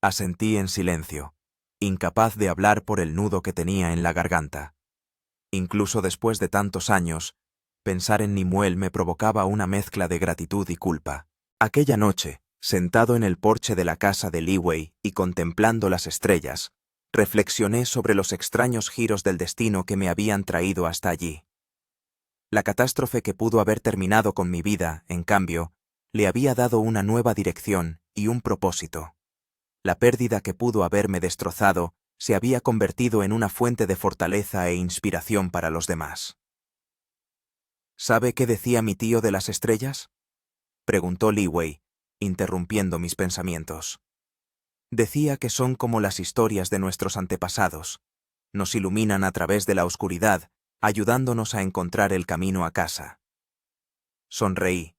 Asentí en silencio, incapaz de hablar por el nudo que tenía en la garganta. Incluso después de tantos años, pensar en Nimue me provocaba una mezcla de gratitud y culpa. Aquella noche, sentado en el porche de la casa de Li Wei y contemplando las estrellas, reflexioné sobre los extraños giros del destino que me habían traído hasta allí. La catástrofe que pudo haber terminado con mi vida, en cambio, le había dado una nueva dirección y un propósito. La pérdida que pudo haberme destrozado se había convertido en una fuente de fortaleza e inspiración para los demás. ¿Sabe qué decía mi tío de las estrellas?, preguntó Li Wei, interrumpiendo mis pensamientos. Decía que son como las historias de nuestros antepasados. Nos iluminan a través de la oscuridad, ayudándonos a encontrar el camino a casa. Sonreí,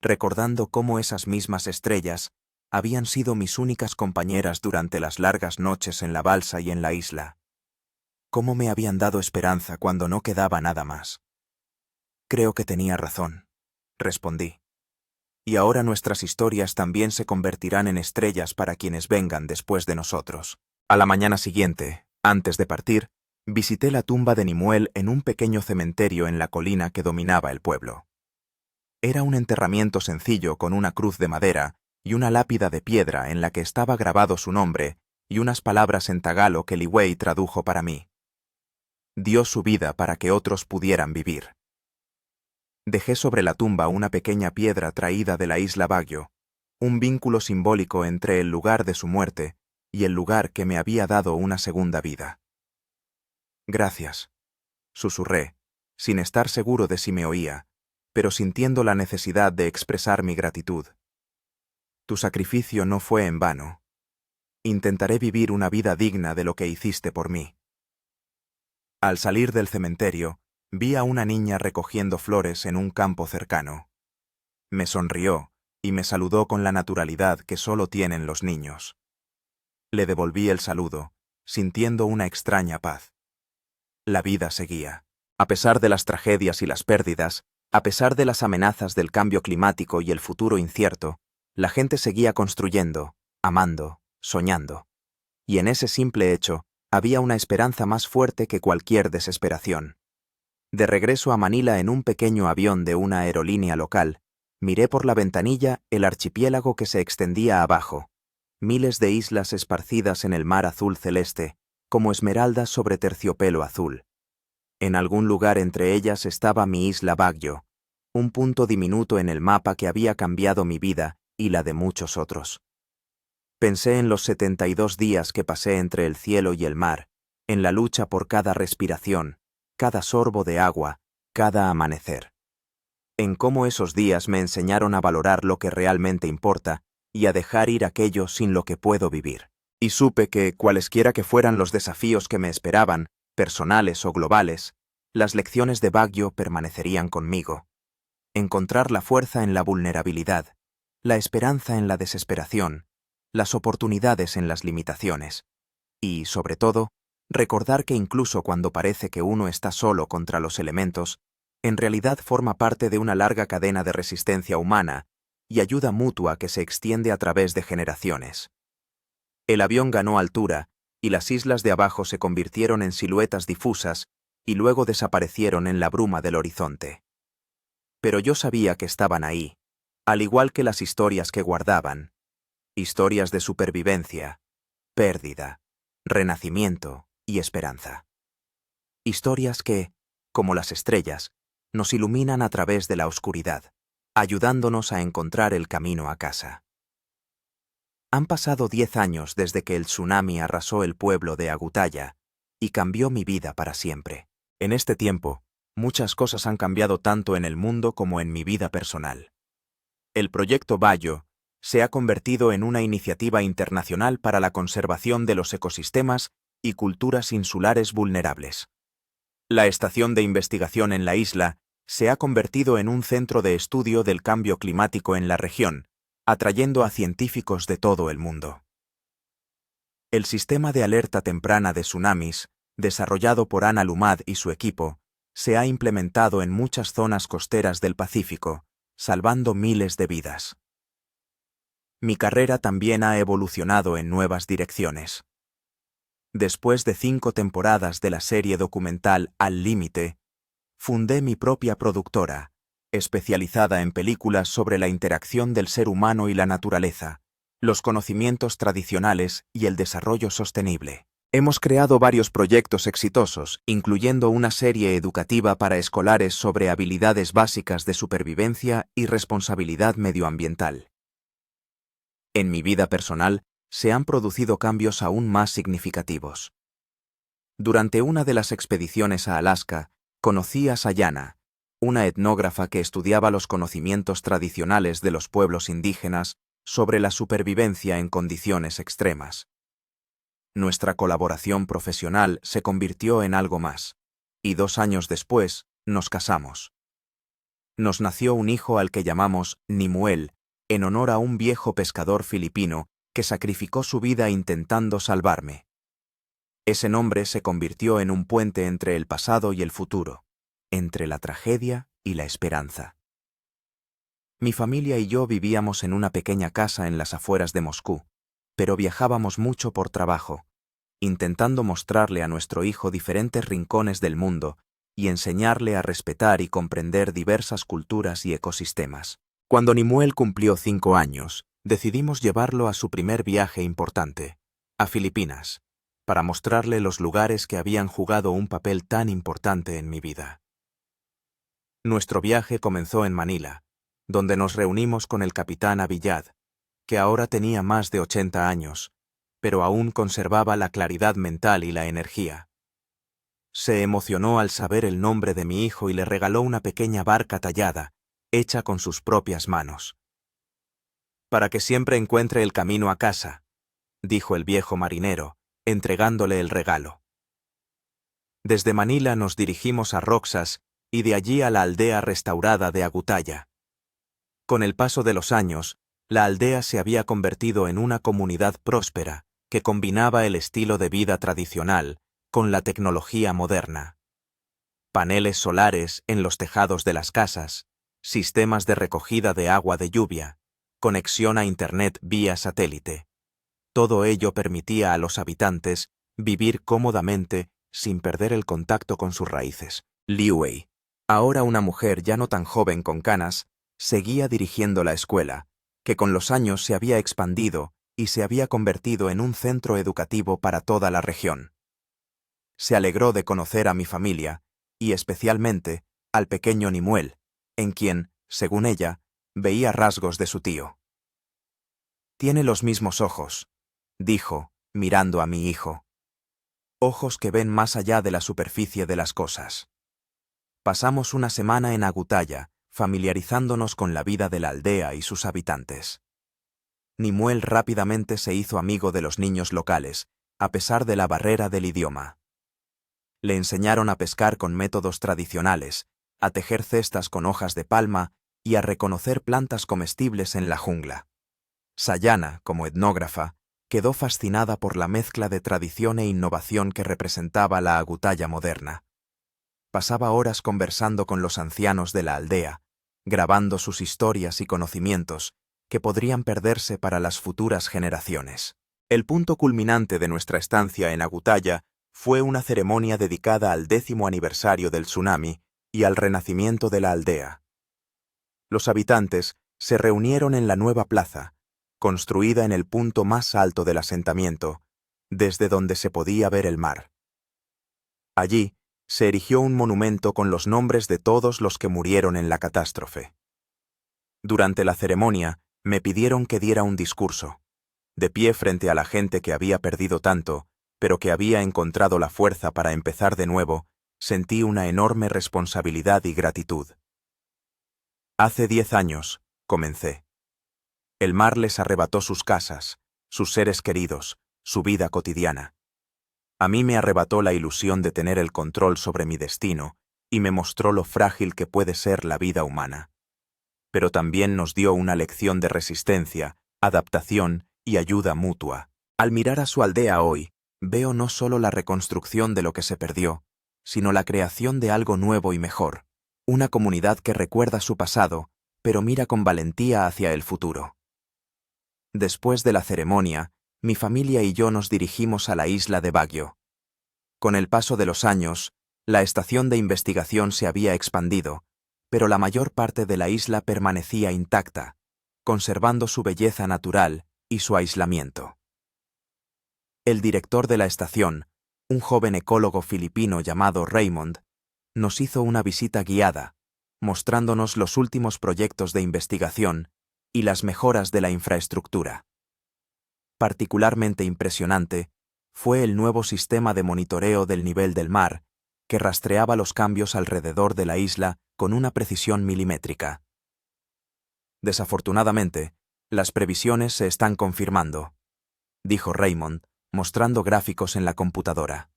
recordando cómo esas mismas estrellas habían sido mis únicas compañeras durante las largas noches en la balsa y en la isla. Cómo me habían dado esperanza cuando no quedaba nada más. Creo que tenía razón, respondí. Y ahora nuestras historias también se convertirán en estrellas para quienes vengan después de nosotros. A la mañana siguiente, antes de partir, visité la tumba de Nimue en un pequeño cementerio en la colina que dominaba el pueblo. Era un enterramiento sencillo con una cruz de madera y una lápida de piedra en la que estaba grabado su nombre y unas palabras en tagalo que Li Wei tradujo para mí. Dio su vida para que otros pudieran vivir. Dejé sobre la tumba una pequeña piedra traída de la isla Baguio, un vínculo simbólico entre el lugar de su muerte y el lugar que me había dado una segunda vida. Gracias, susurré, sin estar seguro de si me oía, pero sintiendo la necesidad de expresar mi gratitud. Tu sacrificio no fue en vano. Intentaré vivir una vida digna de lo que hiciste por mí. Al salir del cementerio, vi a una niña recogiendo flores en un campo cercano. Me sonrió y me saludó con la naturalidad que solo tienen los niños. Le devolví el saludo, sintiendo una extraña paz. La vida seguía. A pesar de las tragedias y las pérdidas, a pesar de las amenazas del cambio climático y el futuro incierto, la gente seguía construyendo, amando, soñando. Y en ese simple hecho, había una esperanza más fuerte que cualquier desesperación. De regreso a Manila en un pequeño avión de una aerolínea local, miré por la ventanilla el archipiélago que se extendía abajo, miles de islas esparcidas en el mar azul celeste, como esmeraldas sobre terciopelo azul. En algún lugar entre ellas estaba mi isla Baguio, un punto diminuto en el mapa que había cambiado mi vida y la de muchos otros. Pensé en los 72 días que pasé entre el cielo y el mar, en la lucha por cada respiración, cada sorbo de agua, cada amanecer. En cómo esos días me enseñaron a valorar lo que realmente importa y a dejar ir aquello sin lo que puedo vivir. Y supe que, cualesquiera que fueran los desafíos que me esperaban, personales o globales, las lecciones de Baguio permanecerían conmigo. Encontrar la fuerza en la vulnerabilidad, la esperanza en la desesperación, las oportunidades en las limitaciones. Y, sobre todo, recordar que incluso cuando parece que uno está solo contra los elementos, en realidad forma parte de una larga cadena de resistencia humana y ayuda mutua que se extiende a través de generaciones. El avión ganó altura y las islas de abajo se convirtieron en siluetas difusas y luego desaparecieron en la bruma del horizonte. Pero yo sabía que estaban ahí, al igual que las historias que guardaban. Historias de supervivencia, pérdida, renacimiento y esperanza. Historias que, como las estrellas, nos iluminan a través de la oscuridad, ayudándonos a encontrar el camino a casa. Han pasado 10 años desde que el tsunami arrasó el pueblo de Agutaya y cambió mi vida para siempre. En este tiempo, muchas cosas han cambiado tanto en el mundo como en mi vida personal. El proyecto Bayo se ha convertido en una iniciativa internacional para la conservación de los ecosistemas y culturas insulares vulnerables. La estación de investigación en la isla se ha convertido en un centro de estudio del cambio climático en la región, atrayendo a científicos de todo el mundo. El sistema de alerta temprana de tsunamis, desarrollado por Ana Lumad y su equipo, se ha implementado en muchas zonas costeras del Pacífico, salvando miles de vidas. Mi carrera también ha evolucionado en nuevas direcciones. Después de 5 temporadas de la serie documental Al Límite, fundé mi propia productora, especializada en películas sobre la interacción del ser humano y la naturaleza, los conocimientos tradicionales y el desarrollo sostenible. Hemos creado varios proyectos exitosos, incluyendo una serie educativa para escolares sobre habilidades básicas de supervivencia y responsabilidad medioambiental. En mi vida personal, se han producido cambios aún más significativos. Durante una de las expediciones a Alaska, conocí a Sayana, una etnógrafa que estudiaba los conocimientos tradicionales de los pueblos indígenas sobre la supervivencia en condiciones extremas. Nuestra colaboración profesional se convirtió en algo más, y 2 años después nos casamos. Nos nació un hijo al que llamamos Nimuel, en honor a un viejo pescador filipino que sacrificó su vida intentando salvarme. Ese nombre se convirtió en un puente entre el pasado y el futuro, entre la tragedia y la esperanza. Mi familia y yo vivíamos en una pequeña casa en las afueras de Moscú, pero viajábamos mucho por trabajo, intentando mostrarle a nuestro hijo diferentes rincones del mundo y enseñarle a respetar y comprender diversas culturas y ecosistemas. Cuando Nimuel cumplió 5 años, decidimos llevarlo a su primer viaje importante, a Filipinas, para mostrarle los lugares que habían jugado un papel tan importante en mi vida. Nuestro viaje comenzó en Manila, donde nos reunimos con el capitán Avillad, que ahora tenía más de 80 años, pero aún conservaba la claridad mental y la energía. Se emocionó al saber el nombre de mi hijo y le regaló una pequeña barca tallada, hecha con sus propias manos. «Para que siempre encuentre el camino a casa», dijo el viejo marinero, entregándole el regalo. Desde Manila nos dirigimos a Roxas y de allí a la aldea restaurada de Agutaya. Con el paso de los años, la aldea se había convertido en una comunidad próspera que combinaba el estilo de vida tradicional con la tecnología moderna. Paneles solares en los tejados de las casas, sistemas de recogida de agua de lluvia, conexión a Internet vía satélite. Todo ello permitía a los habitantes vivir cómodamente sin perder el contacto con sus raíces. Liu Wei, ahora una mujer ya no tan joven con canas, seguía dirigiendo la escuela, que con los años se había expandido y se había convertido en un centro educativo para toda la región. Se alegró de conocer a mi familia, y especialmente al pequeño Nimuel, en quien, según ella, veía rasgos de su tío. «Tiene los mismos ojos», dijo, mirando a mi hijo. «Ojos que ven más allá de la superficie de las cosas». Pasamos una semana en Agutaya, familiarizándonos con la vida de la aldea y sus habitantes. Nimue rápidamente se hizo amigo de los niños locales, a pesar de la barrera del idioma. Le enseñaron a pescar con métodos tradicionales, a tejer cestas con hojas de palma y a reconocer plantas comestibles en la jungla. Sayana, como etnógrafa, quedó fascinada por la mezcla de tradición e innovación que representaba la Agutaya moderna. Pasaba horas conversando con los ancianos de la aldea, grabando sus historias y conocimientos, que podrían perderse para las futuras generaciones. El punto culminante de nuestra estancia en Agutaya fue una ceremonia dedicada al 10º aniversario del tsunami y al renacimiento de la aldea. Los habitantes se reunieron en la nueva plaza, construida en el punto más alto del asentamiento, desde donde se podía ver el mar. Allí se erigió un monumento con los nombres de todos los que murieron en la catástrofe. Durante la ceremonia, me pidieron que diera un discurso, de pie frente a la gente que había perdido tanto, pero que había encontrado la fuerza para empezar de nuevo. Sentí una enorme responsabilidad y gratitud. Hace 10 años, comencé. El mar les arrebató sus casas, sus seres queridos, su vida cotidiana. A mí me arrebató la ilusión de tener el control sobre mi destino y me mostró lo frágil que puede ser la vida humana. Pero también nos dio una lección de resistencia, adaptación y ayuda mutua. Al mirar a su aldea hoy, veo no solo la reconstrucción de lo que se perdió, sino la creación de algo nuevo y mejor, una comunidad que recuerda su pasado, pero mira con valentía hacia el futuro. Después de la ceremonia, mi familia y yo nos dirigimos a la isla de Baguio. Con el paso de los años, la estación de investigación se había expandido, pero la mayor parte de la isla permanecía intacta, conservando su belleza natural y su aislamiento. El director de la estación, un joven ecólogo filipino llamado Raymond, nos hizo una visita guiada, mostrándonos los últimos proyectos de investigación y las mejoras de la infraestructura. Particularmente impresionante fue el nuevo sistema de monitoreo del nivel del mar, que rastreaba los cambios alrededor de la isla con una precisión milimétrica. Desafortunadamente, las previsiones se están confirmando, dijo Raymond, mostrando gráficos en la computadora.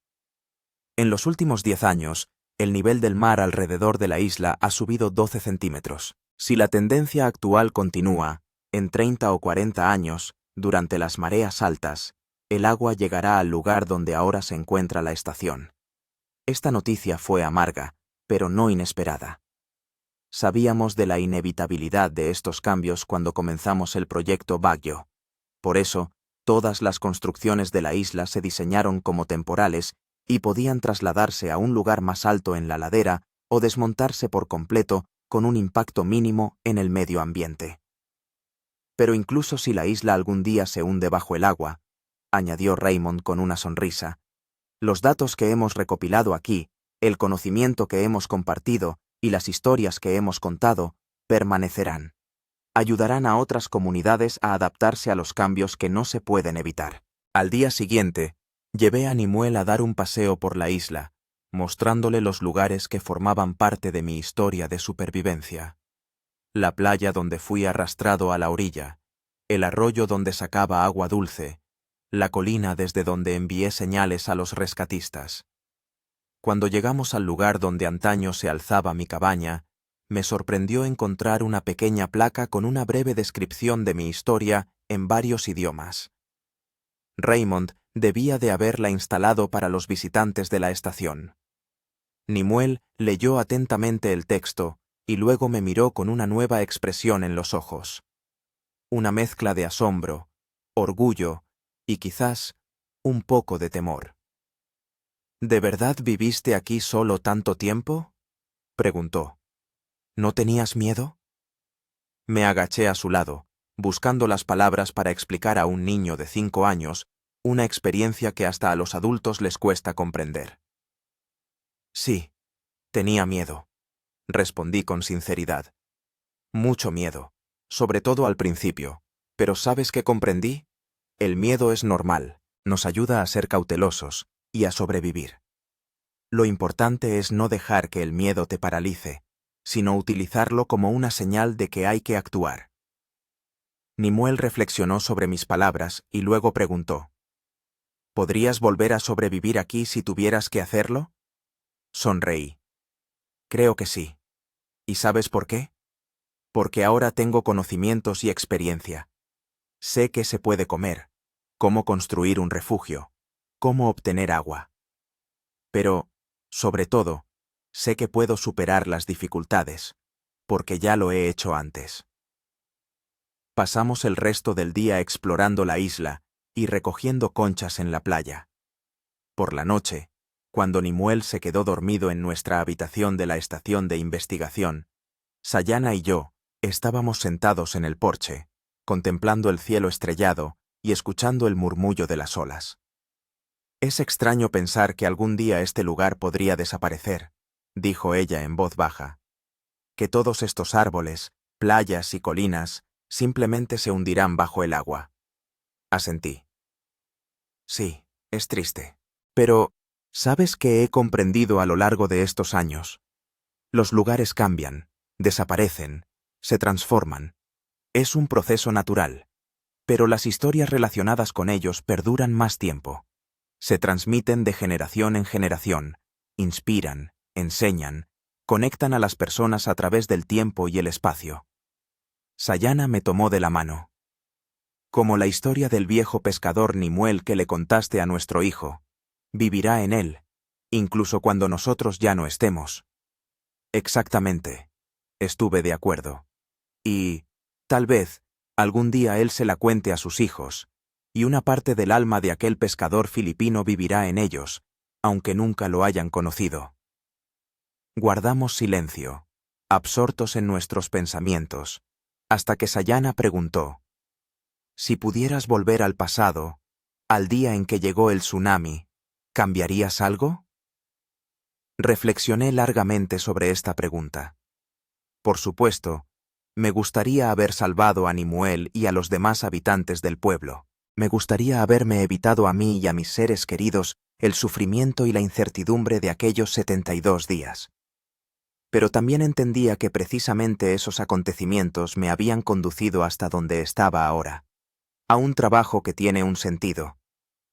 En los últimos 10 años, el nivel del mar alrededor de la isla ha subido 12 centímetros. Si la tendencia actual continúa, en 30 o 40 años, durante las mareas altas, el agua llegará al lugar donde ahora se encuentra la estación. Esta noticia fue amarga, pero no inesperada. Sabíamos de la inevitabilidad de estos cambios cuando comenzamos el proyecto Baguio. Por eso, todas las construcciones de la isla se diseñaron como temporales y podían trasladarse a un lugar más alto en la ladera o desmontarse por completo con un impacto mínimo en el medio ambiente. Pero incluso si la isla algún día se hunde bajo el agua, añadió Raymond con una sonrisa, los datos que hemos recopilado aquí, el conocimiento que hemos compartido y las historias que hemos contado, permanecerán. Ayudarán a otras comunidades a adaptarse a los cambios que no se pueden evitar. Al día siguiente, llevé a Nimue a dar un paseo por la isla, mostrándole los lugares que formaban parte de mi historia de supervivencia. La playa donde fui arrastrado a la orilla, el arroyo donde sacaba agua dulce, la colina desde donde envié señales a los rescatistas. Cuando llegamos al lugar donde antaño se alzaba mi cabaña, me sorprendió encontrar una pequeña placa con una breve descripción de mi historia en varios idiomas. Raymond debía de haberla instalado para los visitantes de la estación. Nimue leyó atentamente el texto y luego me miró con una nueva expresión en los ojos. Una mezcla de asombro, orgullo y quizás un poco de temor. ¿De verdad viviste aquí solo tanto tiempo?, preguntó. ¿No tenías miedo? Me agaché a su lado, buscando las palabras para explicar a un niño de 5 años una experiencia que hasta a los adultos les cuesta comprender. Sí, tenía miedo, respondí con sinceridad. Mucho miedo, sobre todo al principio. Pero ¿sabes qué comprendí? El miedo es normal, nos ayuda a ser cautelosos y a sobrevivir. Lo importante es no dejar que el miedo te paralice, sino utilizarlo como una señal de que hay que actuar. Nimue reflexionó sobre mis palabras y luego preguntó: ¿podrías volver a sobrevivir aquí si tuvieras que hacerlo? Sonreí. Creo que sí. ¿Y sabes por qué? Porque ahora tengo conocimientos y experiencia. Sé qué se puede comer, cómo construir un refugio, cómo obtener agua. Pero, sobre todo, sé que puedo superar las dificultades, porque ya lo he hecho antes. Pasamos el resto del día explorando la isla y recogiendo conchas en la playa. Por la noche, cuando Nimue se quedó dormido en nuestra habitación de la estación de investigación, Sayana y yo estábamos sentados en el porche, contemplando el cielo estrellado y escuchando el murmullo de las olas. Es extraño pensar que algún día este lugar podría desaparecer, dijo ella en voz baja. Que todos estos árboles, playas y colinas simplemente se hundirán bajo el agua. Asentí. Sí, es triste. Pero, ¿sabes qué he comprendido a lo largo de estos años? Los lugares cambian, desaparecen, se transforman. Es un proceso natural. Pero las historias relacionadas con ellos perduran más tiempo. Se transmiten de generación en generación, inspiran, enseñan, conectan a las personas a través del tiempo y el espacio. Sayana me tomó de la mano. Como la historia del viejo pescador Nimue que le contaste a nuestro hijo, vivirá en él, incluso cuando nosotros ya no estemos. Exactamente. Estuve de acuerdo. Y, tal vez, algún día él se la cuente a sus hijos, y una parte del alma de aquel pescador filipino vivirá en ellos, aunque nunca lo hayan conocido. Guardamos silencio, absortos en nuestros pensamientos, hasta que Sayana preguntó: si pudieras volver al pasado, al día en que llegó el tsunami, ¿cambiarías algo? Reflexioné largamente sobre esta pregunta. Por supuesto, me gustaría haber salvado a Nimue y a los demás habitantes del pueblo. Me gustaría haberme evitado a mí y a mis seres queridos el sufrimiento y la incertidumbre de aquellos 72 días. Pero también entendía que precisamente esos acontecimientos me habían conducido hasta donde estaba ahora, a un trabajo que tiene un sentido,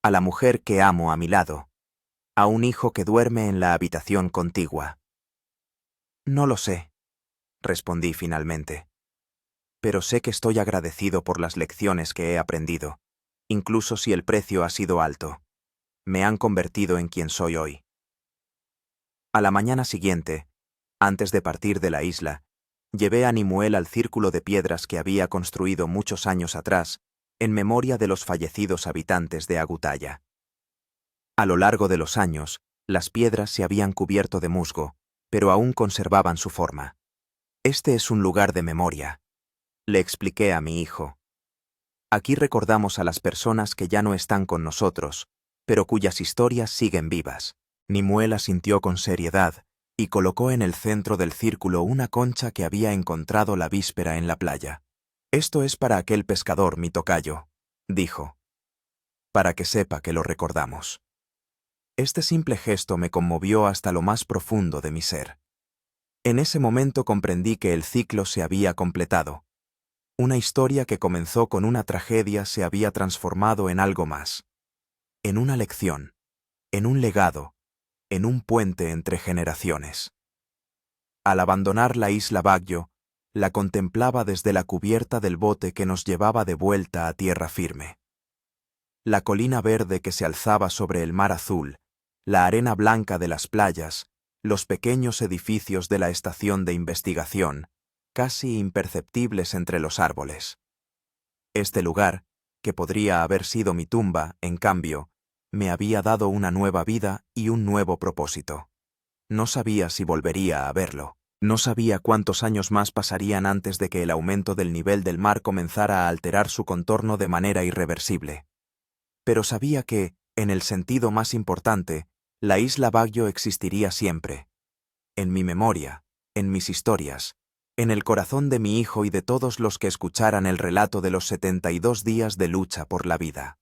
a la mujer que amo a mi lado, a un hijo que duerme en la habitación contigua. No lo sé, respondí finalmente. Pero sé que estoy agradecido por las lecciones que he aprendido, incluso si el precio ha sido alto. Me han convertido en quien soy hoy. A la mañana siguiente, antes de partir de la isla, llevé a Nimue al círculo de piedras que había construido muchos años atrás, en memoria de los fallecidos habitantes de Agutaya. A lo largo de los años, las piedras se habían cubierto de musgo, pero aún conservaban su forma. Este es un lugar de memoria, le expliqué a mi hijo. Aquí recordamos a las personas que ya no están con nosotros, pero cuyas historias siguen vivas. Nimue asintió con seriedad y colocó en el centro del círculo una concha que había encontrado la víspera en la playa. Esto es para aquel pescador, mi tocayo, dijo, para que sepa que lo recordamos. Este simple gesto me conmovió hasta lo más profundo de mi ser. En ese momento comprendí que el ciclo se había completado. Una historia que comenzó con una tragedia se había transformado en algo más. En una lección, en un legado, en un puente entre generaciones. Al abandonar la isla Baguio, la contemplaba desde la cubierta del bote que nos llevaba de vuelta a tierra firme. La colina verde que se alzaba sobre el mar azul, la arena blanca de las playas, los pequeños edificios de la estación de investigación, casi imperceptibles entre los árboles. Este lugar, que podría haber sido mi tumba, en cambio, me había dado una nueva vida y un nuevo propósito. No sabía si volvería a verlo. No sabía cuántos años más pasarían antes de que el aumento del nivel del mar comenzara a alterar su contorno de manera irreversible. Pero sabía que, en el sentido más importante, la isla Baguio existiría siempre. En mi memoria, en mis historias, en el corazón de mi hijo y de todos los que escucharan el relato de los 72 días de lucha por la vida.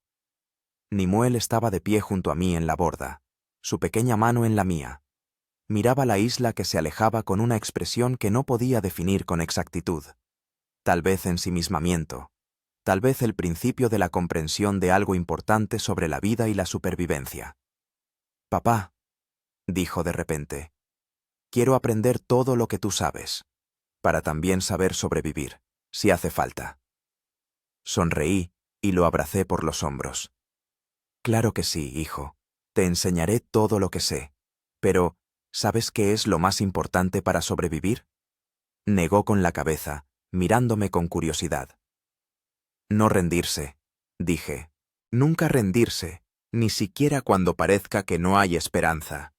Nimue estaba de pie junto a mí en la borda, su pequeña mano en la mía. Miraba la isla que se alejaba con una expresión que no podía definir con exactitud. Tal vez ensimismamiento, tal vez el principio de la comprensión de algo importante sobre la vida y la supervivencia. «Papá», dijo de repente, «quiero aprender todo lo que tú sabes, para también saber sobrevivir, si hace falta». Sonreí y lo abracé por los hombros. «Claro que sí, hijo, te enseñaré todo lo que sé, pero ¿sabes qué es lo más importante para sobrevivir?». Negó con la cabeza, mirándome con curiosidad. «No rendirse», dije. «Nunca rendirse, ni siquiera cuando parezca que no hay esperanza.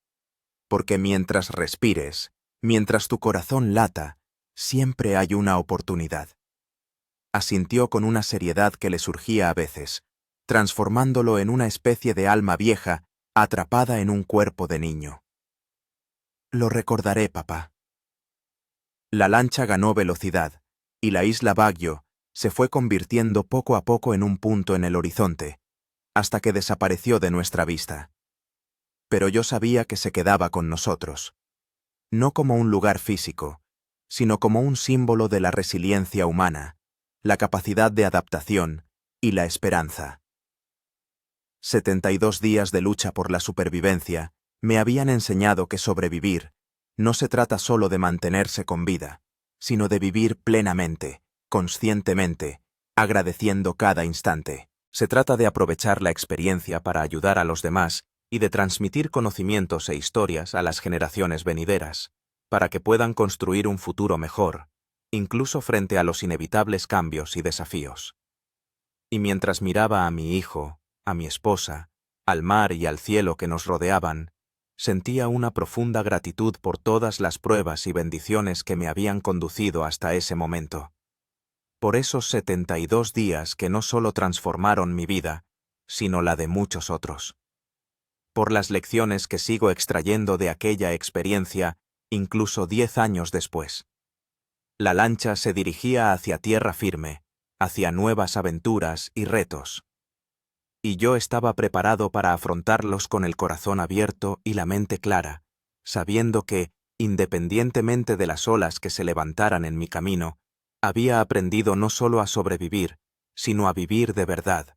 Porque mientras respires, mientras tu corazón lata, siempre hay una oportunidad». Asintió con una seriedad que le surgía a veces, transformándolo en una especie de alma vieja atrapada en un cuerpo de niño. «Lo recordaré, papá». La lancha ganó velocidad, y la isla Baguio se fue convirtiendo poco a poco en un punto en el horizonte, hasta que desapareció de nuestra vista. Pero yo sabía que se quedaba con nosotros, no como un lugar físico, sino como un símbolo de la resiliencia humana, la capacidad de adaptación y la esperanza. 72 días de lucha por la supervivencia me habían enseñado que sobrevivir no se trata solo de mantenerse con vida, sino de vivir plenamente, conscientemente, agradeciendo cada instante. Se trata de aprovechar la experiencia para ayudar a los demás y de transmitir conocimientos e historias a las generaciones venideras, para que puedan construir un futuro mejor, incluso frente a los inevitables cambios y desafíos. Y mientras miraba a mi hijo, a mi esposa, al mar y al cielo que nos rodeaban, sentía una profunda gratitud por todas las pruebas y bendiciones que me habían conducido hasta ese momento. Por esos 72 días que no solo transformaron mi vida, sino la de muchos otros. Por las lecciones que sigo extrayendo de aquella experiencia, incluso 10 años después. La lancha se dirigía hacia tierra firme, hacia nuevas aventuras y retos. Y yo estaba preparado para afrontarlos con el corazón abierto y la mente clara, sabiendo que, independientemente de las olas que se levantaran en mi camino, había aprendido no solo a sobrevivir, sino a vivir de verdad,